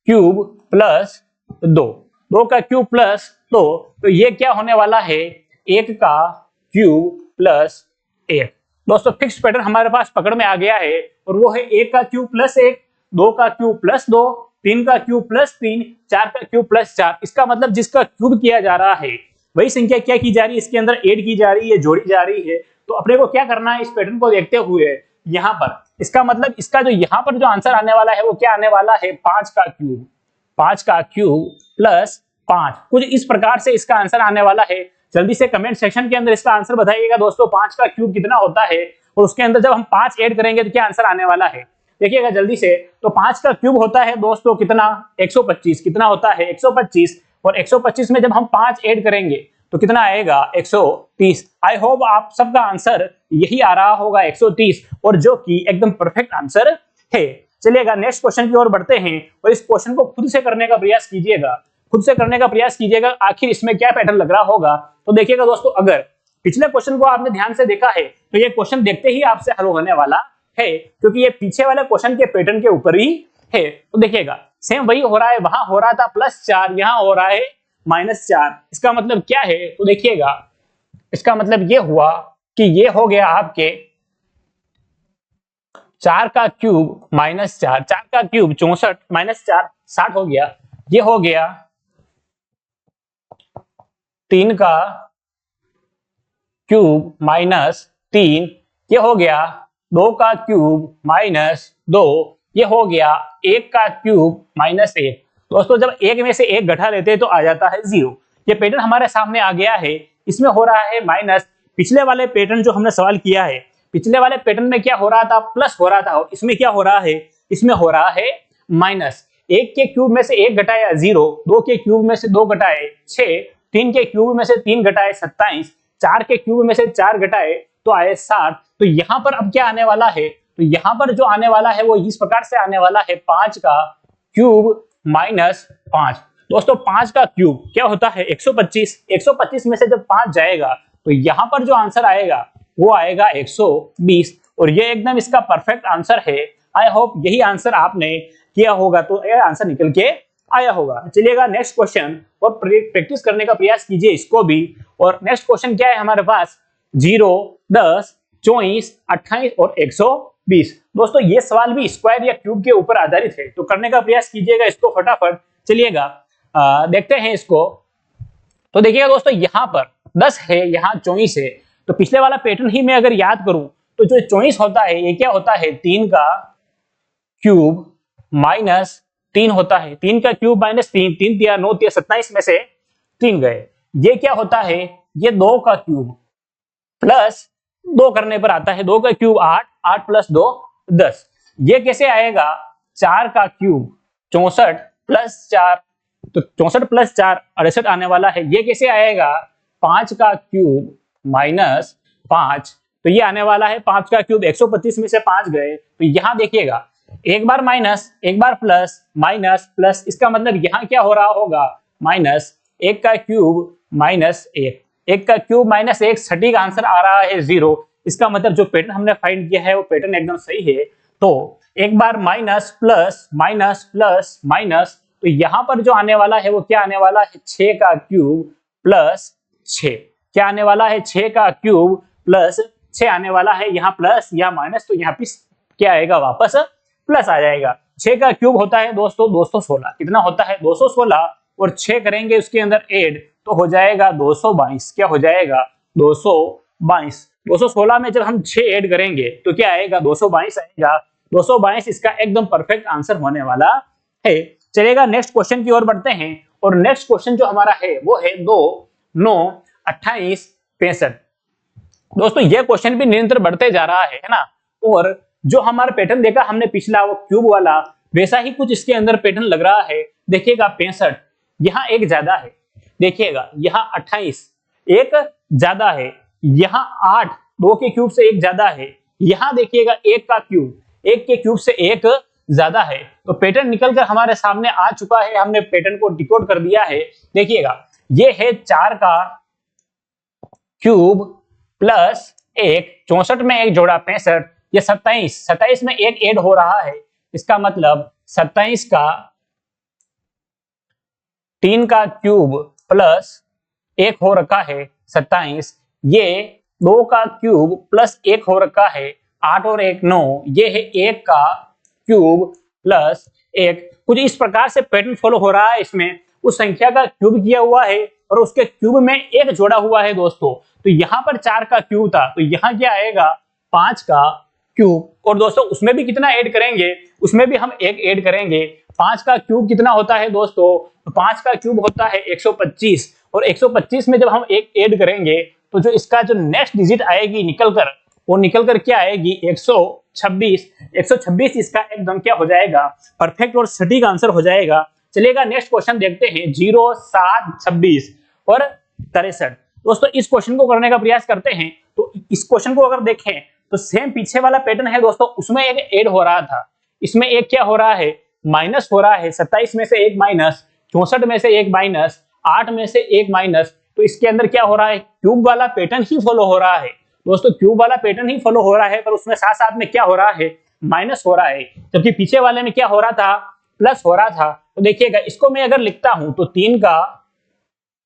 क्यूब प्लस 2, 2 का क्यूब प्लस 2। तो ये क्या होने वाला है 1 का क्यूब प्लस 1। दोस्तों फिक्स पैटर्न हमारे पास पकड़ में आ गया है, और वो है 1 का क्यूब प्लस 1, 2 का क्यूब प्लस 2, 3 का क्यूब प्लस 3, 4 का क्यूब प्लस 4। इसका मतलब जिसका क्यूब किया जा रहा है वही संख्या क्या की जा रही है, इसके अंदर ऐड की जा रही है, जोड़ी जा रही है। तो अपने को क्या करना है, इस पैटर्न को देखते हुए यहां पर, इसका मतलब इसका जो यहां पर जो आंसर आने वाला है वो क्या आने वाला है 5 का क्यूब, 5 का क्यूब प्लस 5, कुछ इस प्रकार से इसका आंसर आने वाला है। जल्दी से कमेंट सेक्शन के अंदर इसका आंसर बताइएगा दोस्तों, 5 का क्यूब कितना होता है, और उसके अंदर जब हम 5 ऐड करेंगे तो क्या आंसर आने वाला है। देखिएगा जल्दी से, तो 5 का क्यूब होता है दोस्तों कितना 125। कितना होता है 125, और 125 में जब हम 5 ऐड करेंगे तो कितना आएगा 130। आई होप आप सबका आंसर यही आ रहा होगा 130, और जो कि एकदम परफेक्ट आंसर है। चलिएगा नेक्स्ट क्वेश्चन की ओर बढ़ते हैं और इस क्वेश्चन को खुद से करने का प्रयास कीजिएगा। खुद से करने का प्रयास कीजिएगा, आखिर इसमें क्या पैटर्न लग रहा होगा। तो देखिएगा दोस्तों, अगर पिछले क्वेश्चन को आपने ध्यान से देखा है तो ये क्वेश्चन देखते ही आपसे हल होने वाला है, क्योंकि ये पीछे वाले क्वेश्चन के पैटर्न के ऊपर ही है। तो देखिएगा सेम वही हो रहा है, वहां हो रहा था +4, यहां हो रहा है -4। इसका मतलब क्या है? तो देखिएगा इसका मतलब ये हुआ कि ये हो गया आपके 4 का क्यूब -4, 4 का क्यूब 64 -4 60 हो गया। ये हो गया 3 का क्यूब -3, ये हो गया 2 का क्यूब -2, ये हो गया 1 का क्यूब -1। दोस्तों जब एक में से एक घटा लेते हैं तो आ जाता है 0। ये पैटर्न हमारे सामने आ गया है, इसमें हो रहा है माइनस। पिछले वाले पैटर्न जो हमने सवाल किया है, पिछले वाले पैटर्न में क्या हो रहा था? प्लस हो रहा था, और इसमें क्या हो रहा है? इसमें हो रहा है माइनस। 1 के क्यूब में से 1 घटाया 0, 2 के क्यूब में से 2 घटाए 6, 3 के क्यूब में से 3 घटाए 27, 4 के क्यूब में से 4 घटाए तो आए 60। तो यहाँ पर अब क्या आने वाला है? तो यहाँ पर जो आने वाला है वो इस प्रकार से आने वाला है 5 का क्यूब -5। दोस्तों 5 का क्यूब क्या होता है? 125। 125 में से जब 5 जाएगा तो यहाँ पर जो आंसर आएगा वो आएगा 120, और ये एकदम इसका परफेक्ट आंसर है। आई होप यही आंसर आपने किया होगा, तो ये आंसर निकल के आया होगा। चलिएगा नेक्स्ट क्वेश्चन, और प्रैक्टिस करने का प्रयास कीजिए इसको भी। और नेक्स्ट क्वेश्चन क्या है हमारे पास? 0, 10, 24, 28 और 120। दोस्तों ये सवाल भी स्क्वायर या क्यूब के ऊपर आधारित है, तो करने का प्रयास कीजिएगा इसको फटाफट। चलिएगा देखते हैं इसको। तो देखिएगा दोस्तों, यहाँ पर 10 है, यहाँ 24 है, तो पिछले वाला पैटर्न ही मैं अगर याद करूं तो जो 24 होता है ये क्या होता है? 3 का क्यूब -3 होता है। 3 का क्यूब -3, 3 तिया 9 तिया 27 में से 3 गए। ये क्या होता है? ये 2 का क्यूब प्लस 2 करने पर आता है 2 का क्यूब 8, 8 + 2 10। ये कैसे आएगा? 4 का क्यूब 64 + 4, तो 64 + 4 68 आने वाला है। ये कैसे आएगा? 5 का क्यूब -5, तो ये आने वाला है 5 का क्यूब। 125 में से 5 गए, तो यहां देखिएगा एक बार माइनस, एक बार प्लस, माइनस प्लस, इसका मतलब यहां क्या हो रहा होगा? माइनस। 1 का क्यूब -1, 1 का क्यूब -1, सटीक आंसर आ रहा है 0। इसका मतलब जो पैटर्न हमने फाइंड किया है वो पैटर्न एकदम सही है। तो एक बार minus plus minus plus minus, तो यहां पर जो आने वाला है वो क्या आने वाला है? 6 का क्यूब +6। क्या आने वाला है? 6 का क्यूब +6 आने वाला है। यहाँ प्लस या माइनस, तो यहाँ पे क्या आएगा? वापस प्लस आ जाएगा। 6 का क्यूब होता है दोस्तों 216। कितना होता है? 216, और 6 करेंगे उसके अंदर ऐड तो हो जाएगा 222। क्या हो जाएगा? 222। 216 में जब हम 6 ऐड करेंगे तो क्या आएगा? 222 आएगा। 222 इसका एकदम परफेक्ट आंसर होने वाला है। चलेगा नेक्स्ट क्वेश्चन की ओर बढ़ते हैं, और नेक्स्ट क्वेश्चन जो हमारा है वो है 2, 9, 28, 65। दोस्तों ये क्वेश्चन भी निरंतर बढ़ते जा रहा है ना, और जो हमारा पैटर्न देखा हमने पिछला वो क्यूब वाला, वैसा ही कुछ इसके अंदर पैटर्न लग रहा है। देखिएगा 65, यहाँ एक ज्यादा है। देखिएगा यहाँ 28, एक ज्यादा है। यहाँ 8, 2 के क्यूब से एक ज्यादा है। यहाँ देखिएगा 1 का क्यूब, 1 के क्यूब से एक ज्यादा है। तो पैटर्न निकलकर हमारे सामने आ चुका है, हमने पैटर्न को डिकोड कर दिया है। देखिएगा ये है 4 का क्यूब +1, 64 में एक जोड़ा 65, ये 27, 27 में एक ऐड हो रहा है। इसका मतलब 27 का 3 का क्यूब +1 हो रखा है 27, ये 2 का क्यूब +1 हो रखा है 8 और 1 9, ये है 1 का क्यूब +1। कुछ इस प्रकार से पैटर्न फॉलो हो रहा है। इसमें उस संख्या का क्यूब किया हुआ है और उसके क्यूब में एक जोड़ा हुआ है दोस्तों। तो यहाँ पर 4 का क्यूब था, तो यहाँ क्या आएगा? 5 का क्यूब। और दोस्तों उसमें भी कितना ऐड करेंगे? उसमें भी हम एक ऐड करेंगे। 5 का क्यूब कितना होता है दोस्तों? तो 5 का क्यूब होता है 125, और 125 में जब हम एक ऐड करेंगे तो जो इसका जो नेक्स्ट डिजिट आएगी निकलकर, वो निकलकर क्या आएगी? 126। 126 इसका एकदम क्या हो जाएगा? परफेक्ट और सटीक आंसर हो जाएगा। चलिएगा नेक्स्ट क्वेश्चन देखते हैं। 0, 7, 26 और 63। दोस्तों इस क्वेश्चन को करने का प्रयास करते हैं। तो इस क्वेश्चन को अगर देखें तो सेम पीछे वाला पैटर्न है दोस्तों, उसमें एक ऐड हो रहा था, इसमें एक क्या हो रहा है? माइनस हो रहा है। 27 में से एक माइनस, 64 में से एक माइनस, 8 में से एक माइनस, तो इसके अंदर क्या हो रहा है, क्यूब वाला पैटर्न ही फॉलो हो रहा है दोस्तों, क्यूब वाला पैटर्न ही फॉलो हो रहा है, पर उसमें साथ साथ में क्या हो रहा है, माइनस हो रहा है, जबकि पीछे वाले में क्या हो रहा था, प्लस हो रहा था। तो देखिएगा इसको मैं अगर लिखता हूं तो 3 का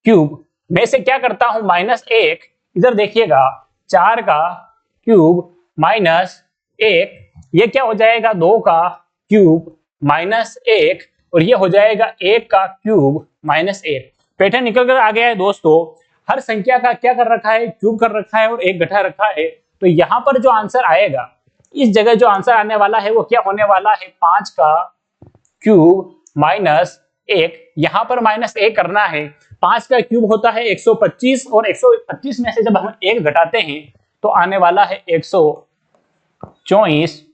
क्यूब में से क्या करता हूं, -1, इधर देखिएगा 4 का क्यूब -1, ये क्या हो जाएगा, 2 का क्यूब -1, और ये हो जाएगा 1 का क्यूब -1। पैटर्न निकल कर आ गया है दोस्तों। हर संख्या का क्या कर रखा है, क्यूब कर रखा है और 1 घटा रखा है। तो यहाँ पर जो आंसर आएगा, इस जगह जो आंसर आने वाला है वो क्या होने वाला है, 5 का क्यूब -1, यहाँ पर -1 करना है। 5 का क्यूब होता है 125, और 125 में से जब हम 1 घटाते हैं तो आने वाला है 124,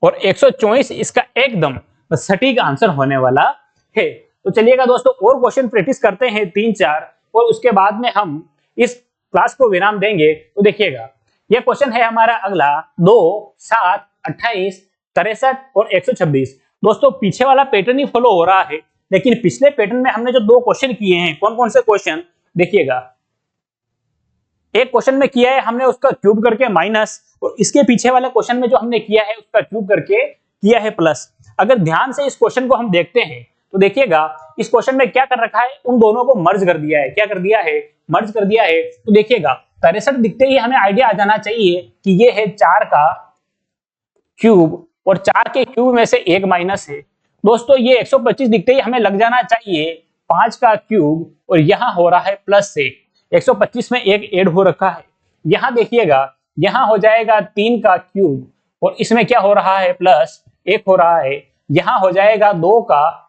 और 124 इसका एकदम सटीक आंसर होने वाला है। तो चलिएगा दोस्तों और क्वेश्चन प्रैक्टिस करते हैं 3-4, और उसके बाद में हम इस क्लास को विराम देंगे। तो देखिएगा यह क्वेश्चन है हमारा अगला 2, 7, 28, 63 और 126। दोस्तों पीछे वाला पैटर्न ही फॉलो हो रहा है, लेकिन पिछले पैटर्न में हमने जो 2 क्वेश्चन किए हैं, कौन कौन से क्वेश्चन, देखिएगा एक क्वेश्चन में किया है हमने उसका क्यूब करके माइनस, और इसके पीछे वाले क्वेश्चन में जो हमने किया है उसका क्यूब करके किया है प्लस। अगर ध्यान से इस क्वेश्चन को हम देखते हैं तो देखिएगा इस क्वेश्चन में क्या कर रखा है, उन दोनों को मर्ज कर दिया है। क्या कर दिया है, मर्ज कर दिया है। तो देखिएगा 63 दिखते ही हमें आइडिया आ जाना चाहिए कि ये है 4 का क्यूब, और 4 के क्यूब में से 1 माइनस है। दोस्तों ये 125 दिखते ही हमें लग जाना चाहिए 5 का क्यूब, और यहां हो रहा है प्लस से 125 में 1 ऐड हो रखा है। यहां देखिएगा यहां हो जाएगा 3 का क्यूब, और इसमें क्या हो रहा है, प्लस 1 हो रहा है। यहां हो जाएगा 2 का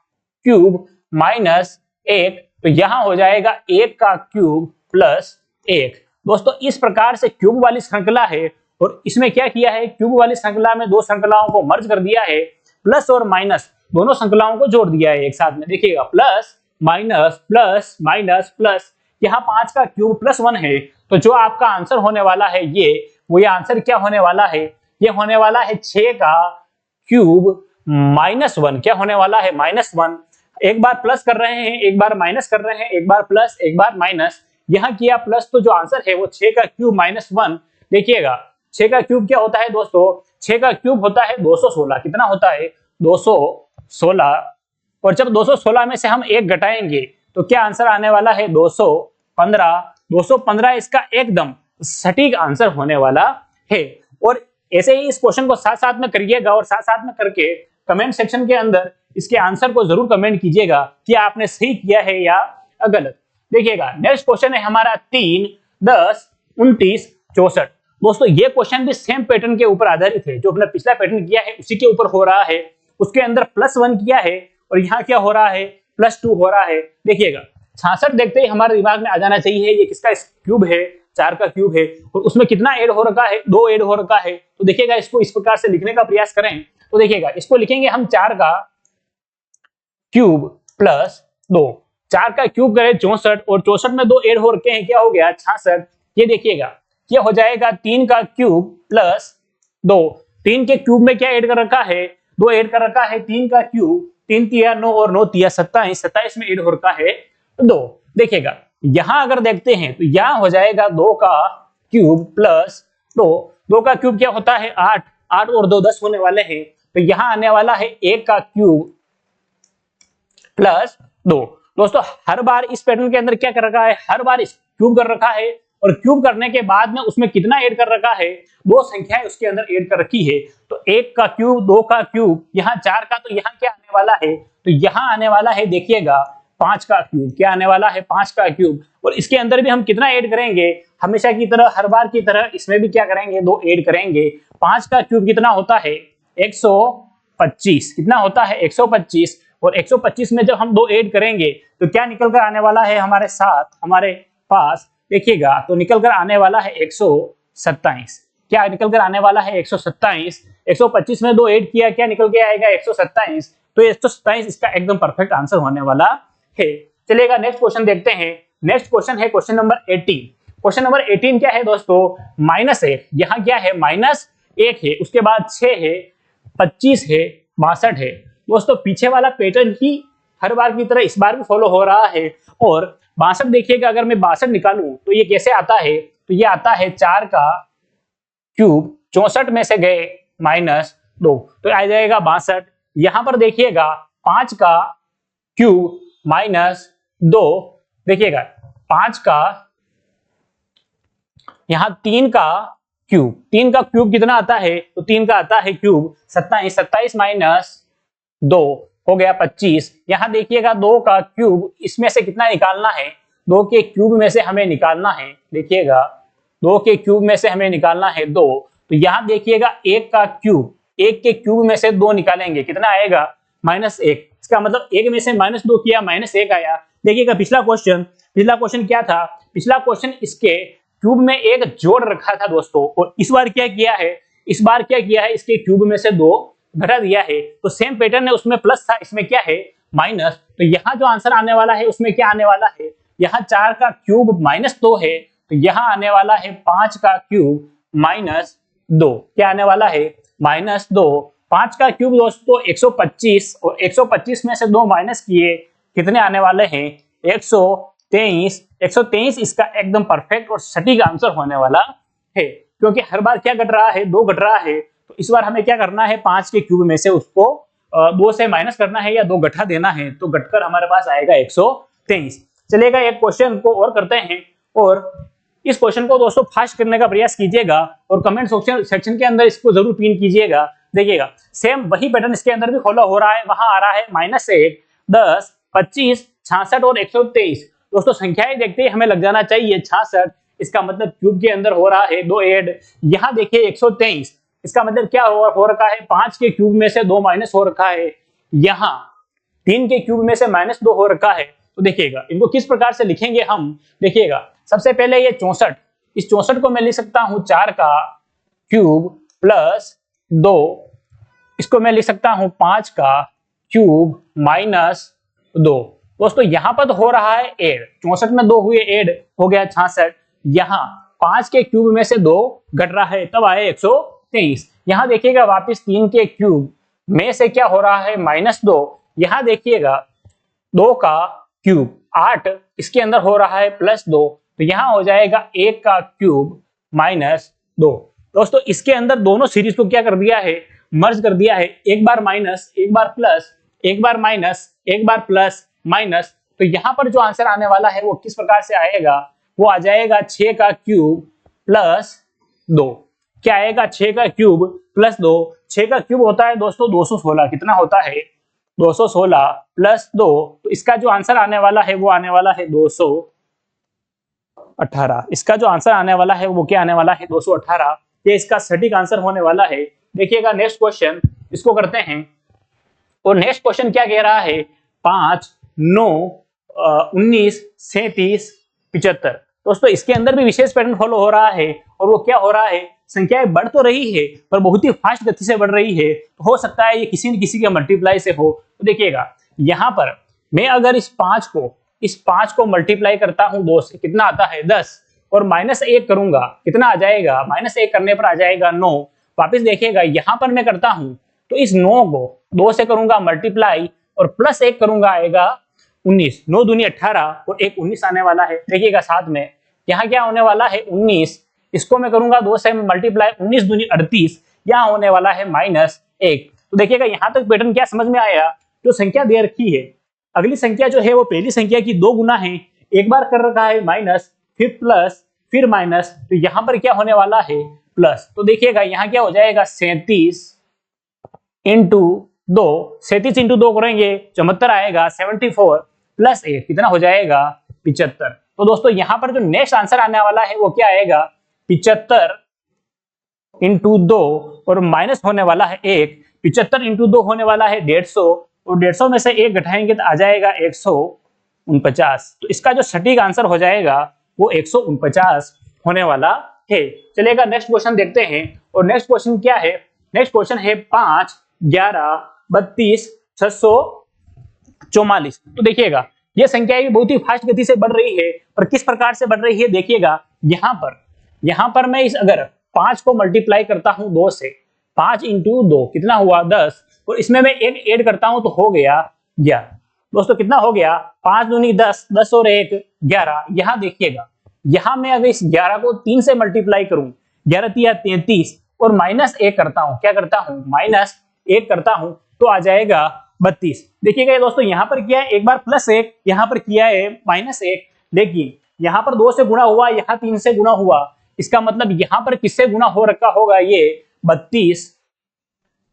क्यूब -1, तो यहां हो जाएगा 1 का क्यूब प्लस 1। दोस्तों इस प्रकार से क्यूब वाली श्रृंखला है, और इसमें क्या किया है, क्यूब वाली श्रृंखला में 2 श्रृंखलाओं को मर्ज कर दिया है, प्लस और माइनस दोनों श्रृंखलाओं को जोड़ दिया है एक साथ में। देखिएगा plus minus plus minus plus, यहाँ 5 का क्यूब +1 है, तो जो आपका आंसर होने वाला है ये आंसर क्या होने वाला है, ये होने वाला है 6 का क्यूब -1। क्या होने वाला है, -1। एक बार प्लस कर रहे हैं, एक बार माइनस कर रहे हैं, एक बार प्लस एक बार माइनस, यहाँ किया प्लस, तो जो आंसर है वो 6 का क्यूब -1। देखिएगा 6 का क्यूब क्या होता है दोस्तों, 6 का क्यूब होता है 216। कितना होता है, 216, और जब 216 में से हम 1 घटाएंगे तो क्या आंसर आने वाला है, 215। 215 इसका एकदम सटीक आंसर होने वाला है। और ऐसे ही इस क्वेश्चन को साथ साथ में करिएगा, और साथ साथ में करके कमेंट सेक्शन के अंदर इसके आंसर को जरूर कमेंट कीजिएगा कि आपने सही किया है या गलत। देखिएगा नेक्स्ट क्वेश्चन है हमारा 3, 10, 29, 64। दोस्तों ये क्वेश्चन भी सेम पैटर्न के ऊपर आधारित है, जो हमने पिछला पैटर्न किया है उसी के ऊपर हो रहा है। उसके अंदर +1 किया है, और यहाँ क्या हो रहा है, +2 हो रहा है। देखिएगा 66 देखते ही हमारे दिमाग में आ जाना चाहिए ये किसका क्यूब है, 4 का क्यूब है, और उसमें कितना ऐड हो रखा है, 2 ऐड हो रखा है। तो देखिएगा इसको इस प्रकार से लिखने का प्रयास करें तो देखिएगा इसको लिखेंगे हम 4 का क्यूब +2। 4 का क्यूब करें 64, और 64 में 2 ऐड हो रखे हैं, क्या हो गया, 66। ये देखिएगा ये हो जाएगा 3 का क्यूब +2। 3 के क्यूब में क्या ऐड कर रखा है, 2 ऐड कर रखा है। 3 का क्यूब 3 तिया 9 और 9 तिया 27, 27 में ऐड हो रखा है 2। देखिएगा यहां अगर देखते हैं तो यहां हो जाएगा 2 का क्यूब +2। 2 का क्यूब क्या होता है, 8, 8 और 2 10 होने वाले हैं, तो यहां आने वाला है 1 का क्यूब +2। दोस्तों हर बार इस पैटर्न के अंदर क्या कर रखा है, हर बार क्यूब कर रखा है, और क्यूब करने के बाद में उसमें कितना ऐड कर रखा है, 2 संख्याएं उसके अंदर ऐड कर रखी है। तो 1 का क्यूब, 2 का क्यूब, यहाँ 4 का, तो यहाँ क्या आने वाला है, तो यहाँ आने वाला है देखिएगा 5 का क्यूब। क्या आने वाला है, 5 का क्यूब। और इसके अंदर भी हम कितना ऐड करेंगे, हमेशा की तरह, हर बार की तरह इसमें भी क्या करेंगे, 2 ऐड करेंगे। 5 का क्यूब कितना होता है, 125। कितना होता है, 125, और 125 में जब हम 2 ऐड करेंगे तो क्या निकल कर आने वाला है हमारे साथ, हमारे पास देखिएगा, तो निकल कर आने वाला है 127। क्या निकल कर आने वाला है, 127। 125 में 2 ऐड किया, क्या निकल के आएगा, 127। तो 127 इसका एकदम परफेक्ट आंसर होने वाला है। चलिएगा नेक्स्ट क्वेश्चन देखते हैं। नेक्स्ट क्वेश्चन है क्वेश्चन नंबर 18। क्वेश्चन नंबर 18 क्या है दोस्तों, -1। यहाँ क्या है, -1 है, उसके बाद 6 है, 25 है, 62 है। दोस्तों पीछे वाला पैटर्न ही हर बार की तरह इस बार भी फॉलो हो रहा है। और 62 देखिएगा, अगर मैं 62 निकालूं तो ये कैसे आता है, तो ये आता है 4 का क्यूब, 64 में से गए -2 तो आ जाएगा 62। यहां पर देखिएगा 5 का क्यूब -2, देखिएगा 5 का, यहां 3 का क्यूब, 3 का क्यूब कितना आता है, तो 3 का आता है क्यूब 27, 27 -2 हो गया 25। यहां देखिएगा 2 का क्यूब, इसमें से कितना निकालना है, 2 के क्यूब में से हमें निकालना है, देखिएगा 2 के क्यूब में से हमें निकालना है 2, तो यहां देखिएगा 1 का क्यूब, 1 के क्यूब में से 2 निकालेंगे, कितना आएगा -1। इसका मतलब 1 में से -2 किया, -1 आया। देखिएगा पिछला क्वेश्चन क्या था, पिछला क्वेश्चन इसके क्यूब में एक जोड़ रखा था दोस्तों, और इस बार क्या किया है, इसके क्यूब में से 2 घटा दिया है। तो सेम पैटर्न है, उसमें प्लस था, इसमें क्या है माइनस। तो यहाँ जो आंसर आने वाला है उसमें क्या आने वाला है, यहाँ 4 का क्यूब -2 है, तो यहाँ आने वाला है 5 का क्यूब -2, क्या आने वाला है -2। 5 का क्यूब दोस्तों 125, और 125 में से 2 माइनस किए, कितने आने वाले हैं 123। 123 इसका एकदम परफेक्ट और सटीक आंसर होने वाला है, क्योंकि हर बार क्या घट रहा है, 2 घट रहा है। तो इस बार हमें क्या करना है, 5 के क्यूब में से उसको 2 से माइनस करना है या 2 घटा देना है, तो घटकर हमारे पास आएगा 123। चलेगा, एक क्वेश्चन को और करते हैं, और इस क्वेश्चन को दोस्तों फास्ट करने का प्रयास कीजिएगा और कमेंट सेक्शन के अंदर इसको जरूर पिन कीजिएगा। देखिएगा सेम वही पैटर्न इसके अंदर भी फॉलो हो रहा है, वहां आ रहा है -1, 10, 25, 66 और 123। दोस्तों संख्याएं देखते ही हमें लग जाना चाहिए 66, इसका मतलब क्यूब के अंदर हो रहा है 2 ऐड। यहाँ देखिए 123, इसका मतलब क्या हो रखा है, 5 के क्यूब में से 2 माइनस हो रखा है, यहाँ 3 के क्यूब में से -2 हो रखा है। तो देखिएगा इनको किस प्रकार से लिखेंगे हम, देखिएगा सबसे पहले ये 64, इस 64 को मैं लिख सकता हूं 4 का क्यूब +2, इसको मैं लिख सकता हूं 5 का क्यूब -2। दोस्तों यहां पर तो हो रहा है ऐड, 64 में 2 हुए ऐड, हो गया 66। यहाँ 5 के क्यूब में से 2 घट रहा है, तब आए 123। यहाँ देखिएगा वापस 3 के क्यूब में से क्या हो रहा है -2। यहाँ देखिएगा 2 का क्यूब 8, इसके अंदर हो रहा है +2, तो यहाँ हो जाएगा 1 का क्यूब -2। दोस्तों इसके अंदर दोनों सीरीज को क्या कर दिया है, मर्ज कर दिया है, एक बार माइनस, एक बार प्लस, एक बार माइनस, एक बार प्लस माइनस। तो यहाँ पर जो आंसर आने वाला है वो किस प्रकार से आएगा, वो आ जाएगा 6 का क्यूब +2। क्या आएगा, 6 का क्यूब +2। 6 का क्यूब होता है दोस्तों 216, कितना होता है 216 +2, तो इसका जो आंसर आने वाला है वो आने वाला है 218। इसका जो आंसर आने वाला है वो क्या आने वाला है 218, ये इसका सटीक आंसर होने वाला है। देखिएगा नेक्स्ट क्वेश्चन, इसको करते हैं, और नेक्स्ट क्वेश्चन क्या कह रहा है, 5, 9, 19, 37, 75। दोस्तों इसके अंदर भी विशेष पैटर्न फॉलो हो रहा है, और वो क्या हो रहा है, संख्याएं बढ़ तो रही है पर बहुत ही फास्ट गति से बढ़ रही है, तो हो सकता है ये किसी न किसी के मल्टीप्लाई से हो। तो देखिएगा यहाँ पर मैं अगर इस 5 को मल्टीप्लाई करता हूं 2 से, कितना आता है 10, और -1 करूंगा, कितना आ जाएगा, -1 करने पर आ जाएगा 9। वापिस देखिएगा यहाँ पर मैं करता हूं तो इस 9 को 2 से करूंगा मल्टीप्लाई, और +1 करूंगा आएगा 19, 9 दूनी 18 और 1 19 आने वाला है। देखिएगा साथ में यहाँ क्या होने वाला है 19, इसको मैं करूंगा 2 से मल्टीप्लाई, 19 दूनी 38, यहाँ होने वाला है -1। तो देखिएगा यहाँ तक पैटर्न क्या समझ में आया, जो संख्या दे रखी है, अगली संख्या जो है वो पहली संख्या की 2 गुना है, एक बार कर रखा है माइनस, फिर प्लस, फिर माइनस, तो यहाँ पर क्या होने वाला है प्लस। तो देखिएगा यहाँ क्या हो जाएगा 37 इंटू 2, 37 इंटू 2 करेंगे 74 आएगा, 74 + 1 कितना हो जाएगा 75। तो दोस्तों यहाँ पर जो नेक्स्ट आंसर आने वाला है वो क्या आएगा 75 इंटू 2, और माइनस होने वाला है 1, 75 इंटू 2 होने वाला है 150, और 150 में से 1 घटाएंगे तो आ जाएगा 149। तो इसका जो सटीक आंसर हो जाएगा वो 149 होने वाला है। चलिएगा नेक्स्ट क्वेश्चन देखते हैं, और नेक्स्ट क्वेश्चन क्या है, नेक्स्ट क्वेश्चन है 5, 11, 32, 644। तो देखिएगा ये संख्या भी बहुत ही फास्ट गति से बढ़ रही है, पर किस प्रकार से बढ़ रही है, देखिएगा यहाँ पर मैं इस अगर 5 को मल्टीप्लाई करता हूं 2 से, 5 इंटू 2 कितना हुआ 10, और इसमें मैं एक ऐड करता हूं तो हो गया 11। दोस्तों कितना हो गया, 5 दूनी 10, 10 और 1 11। यहां देखिएगा, यहां मैं अगर इस 11 को 3 से मल्टीप्लाई करूं, 11 तिया 33 और माइनस 1 करता हूं, क्या करता हूं, माइनस 1 करता हूं तो आ जाएगा 32। देखिएगा दोस्तों यहां पर किया है एक बार +1, यहां पर किया है -1, लेकिन यहां पर 2 से गुणा हुआ, यहां 3 से गुणा हुआ, इसका मतलब यहां पर किससे गुणा हो रखा होगा, ये 32।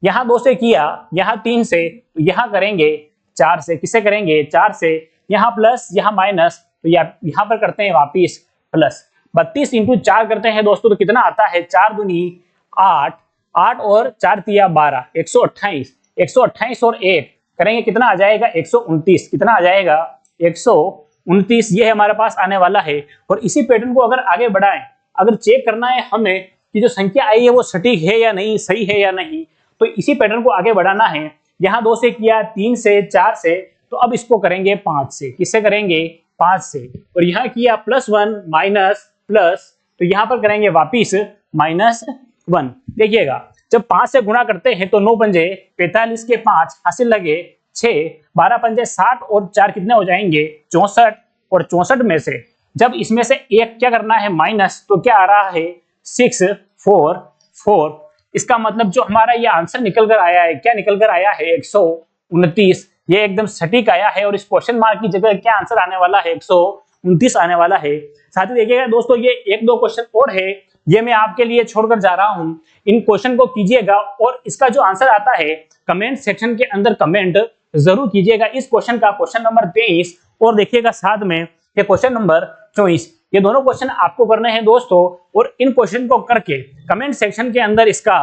यहां 2 से किया, यहां 3 से, यहां करेंगे 4 से, किससे करेंगे, 4 से, यहां प्लस यहां माइनस, तो यहां पर करते हैं वापिस प्लस। 32 इंटू 4 करते हैं दोस्तों तो कितना आता है, 4 दूनी 8, 8 और 4 तिया 12, 128, 128 और 1 करेंगे कितना आ जाएगा, 129। कितना आ जाएगा, 129। ये हमारे पास आने वाला है। और इसी पैटर्न को अगर आगे बढ़ाएं, अगर चेक करना है हमें कि जो संख्या आई है वो सटीक है या नहीं, सही है या नहीं, तो इसी पैटर्न को आगे बढ़ाना है। यहां 2 से किया, 3 से, 4 से, तो अब इसको करेंगे 5 से, किससे करेंगे, 5 से। और यहां किया +1 माइनस प्लस, तो यहां पर करेंगे वापिस -1। देखिएगा जब 5 से गुणा करते हैं तो 9 पंजे 45 के 5 हासिल लगे 6, 12 पंजे 60 और 4 कितने हो जाएंगे, 64। और 64 में से जब इसमें से एक क्या करना है, माइनस, तो क्या आ रहा है, 644। इसका मतलब जो हमारा ये आंसर निकल कर आया है, क्या निकल कर आया है, 129। ये एकदम सटीक आया है। और इस क्वेश्चन मार्क की जगह क्या आंसर आने वाला है, 129 आने वाला है। साथ ही देखिएगा दोस्तों ये 1-2 क्वेश्चन और है, ये मैं आपके लिए छोड़कर जा रहा हूं। इन क्वेश्चन को कीजिएगा और इसका जो आंसर आता है कमेंट सेक्शन के अंदर कमेंट जरूर कीजिएगा। इस क्वेश्चन का क्वेश्चन नंबर 23 और देखिएगा साथ में ये क्वेश्चन नंबर 24, ये दोनों क्वेश्चन आपको करने हैं दोस्तों। और इन क्वेश्चन को करके कमेंट सेक्शन के अंदर इसका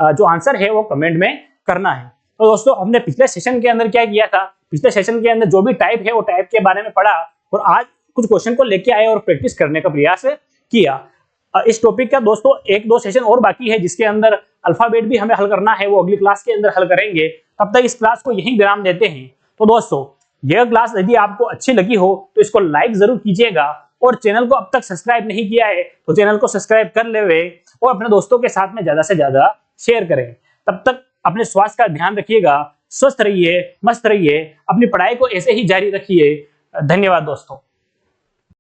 जो आंसर है वो कमेंट में करना है। तो दोस्तों हमने पिछले सेशन के अंदर क्या किया था, पिछले सेशन के अंदर जो भी टाइप है वो टाइप के बारे में पढ़ा और आज कुछ क्वेश्चन को लेके आए और प्रैक्टिस करने का प्रयास किया। इस टॉपिक का दोस्तों 1-2 सेशन और बाकी है जिसके अंदर अल्फाबेट भी हमें हल करना है, वो अगली क्लास के अंदर हल करेंगे। तब तक इस क्लास को यहीं विराम देते हैं। तो दोस्तों यह क्लास यदि आपको अच्छी लगी हो तो इसको लाइक जरूर कीजिएगा और चैनल को अब तक सब्सक्राइब नहीं किया है तो चैनल को सब्सक्राइब कर ले और अपने दोस्तों के साथ में ज्यादा से ज्यादा शेयर करें। तब तक अपने स्वास्थ्य का ध्यान रखिएगा, स्वस्थ रहिए, मस्त रहिए, अपनी पढ़ाई को ऐसे ही जारी रखिए। धन्यवाद दोस्तों।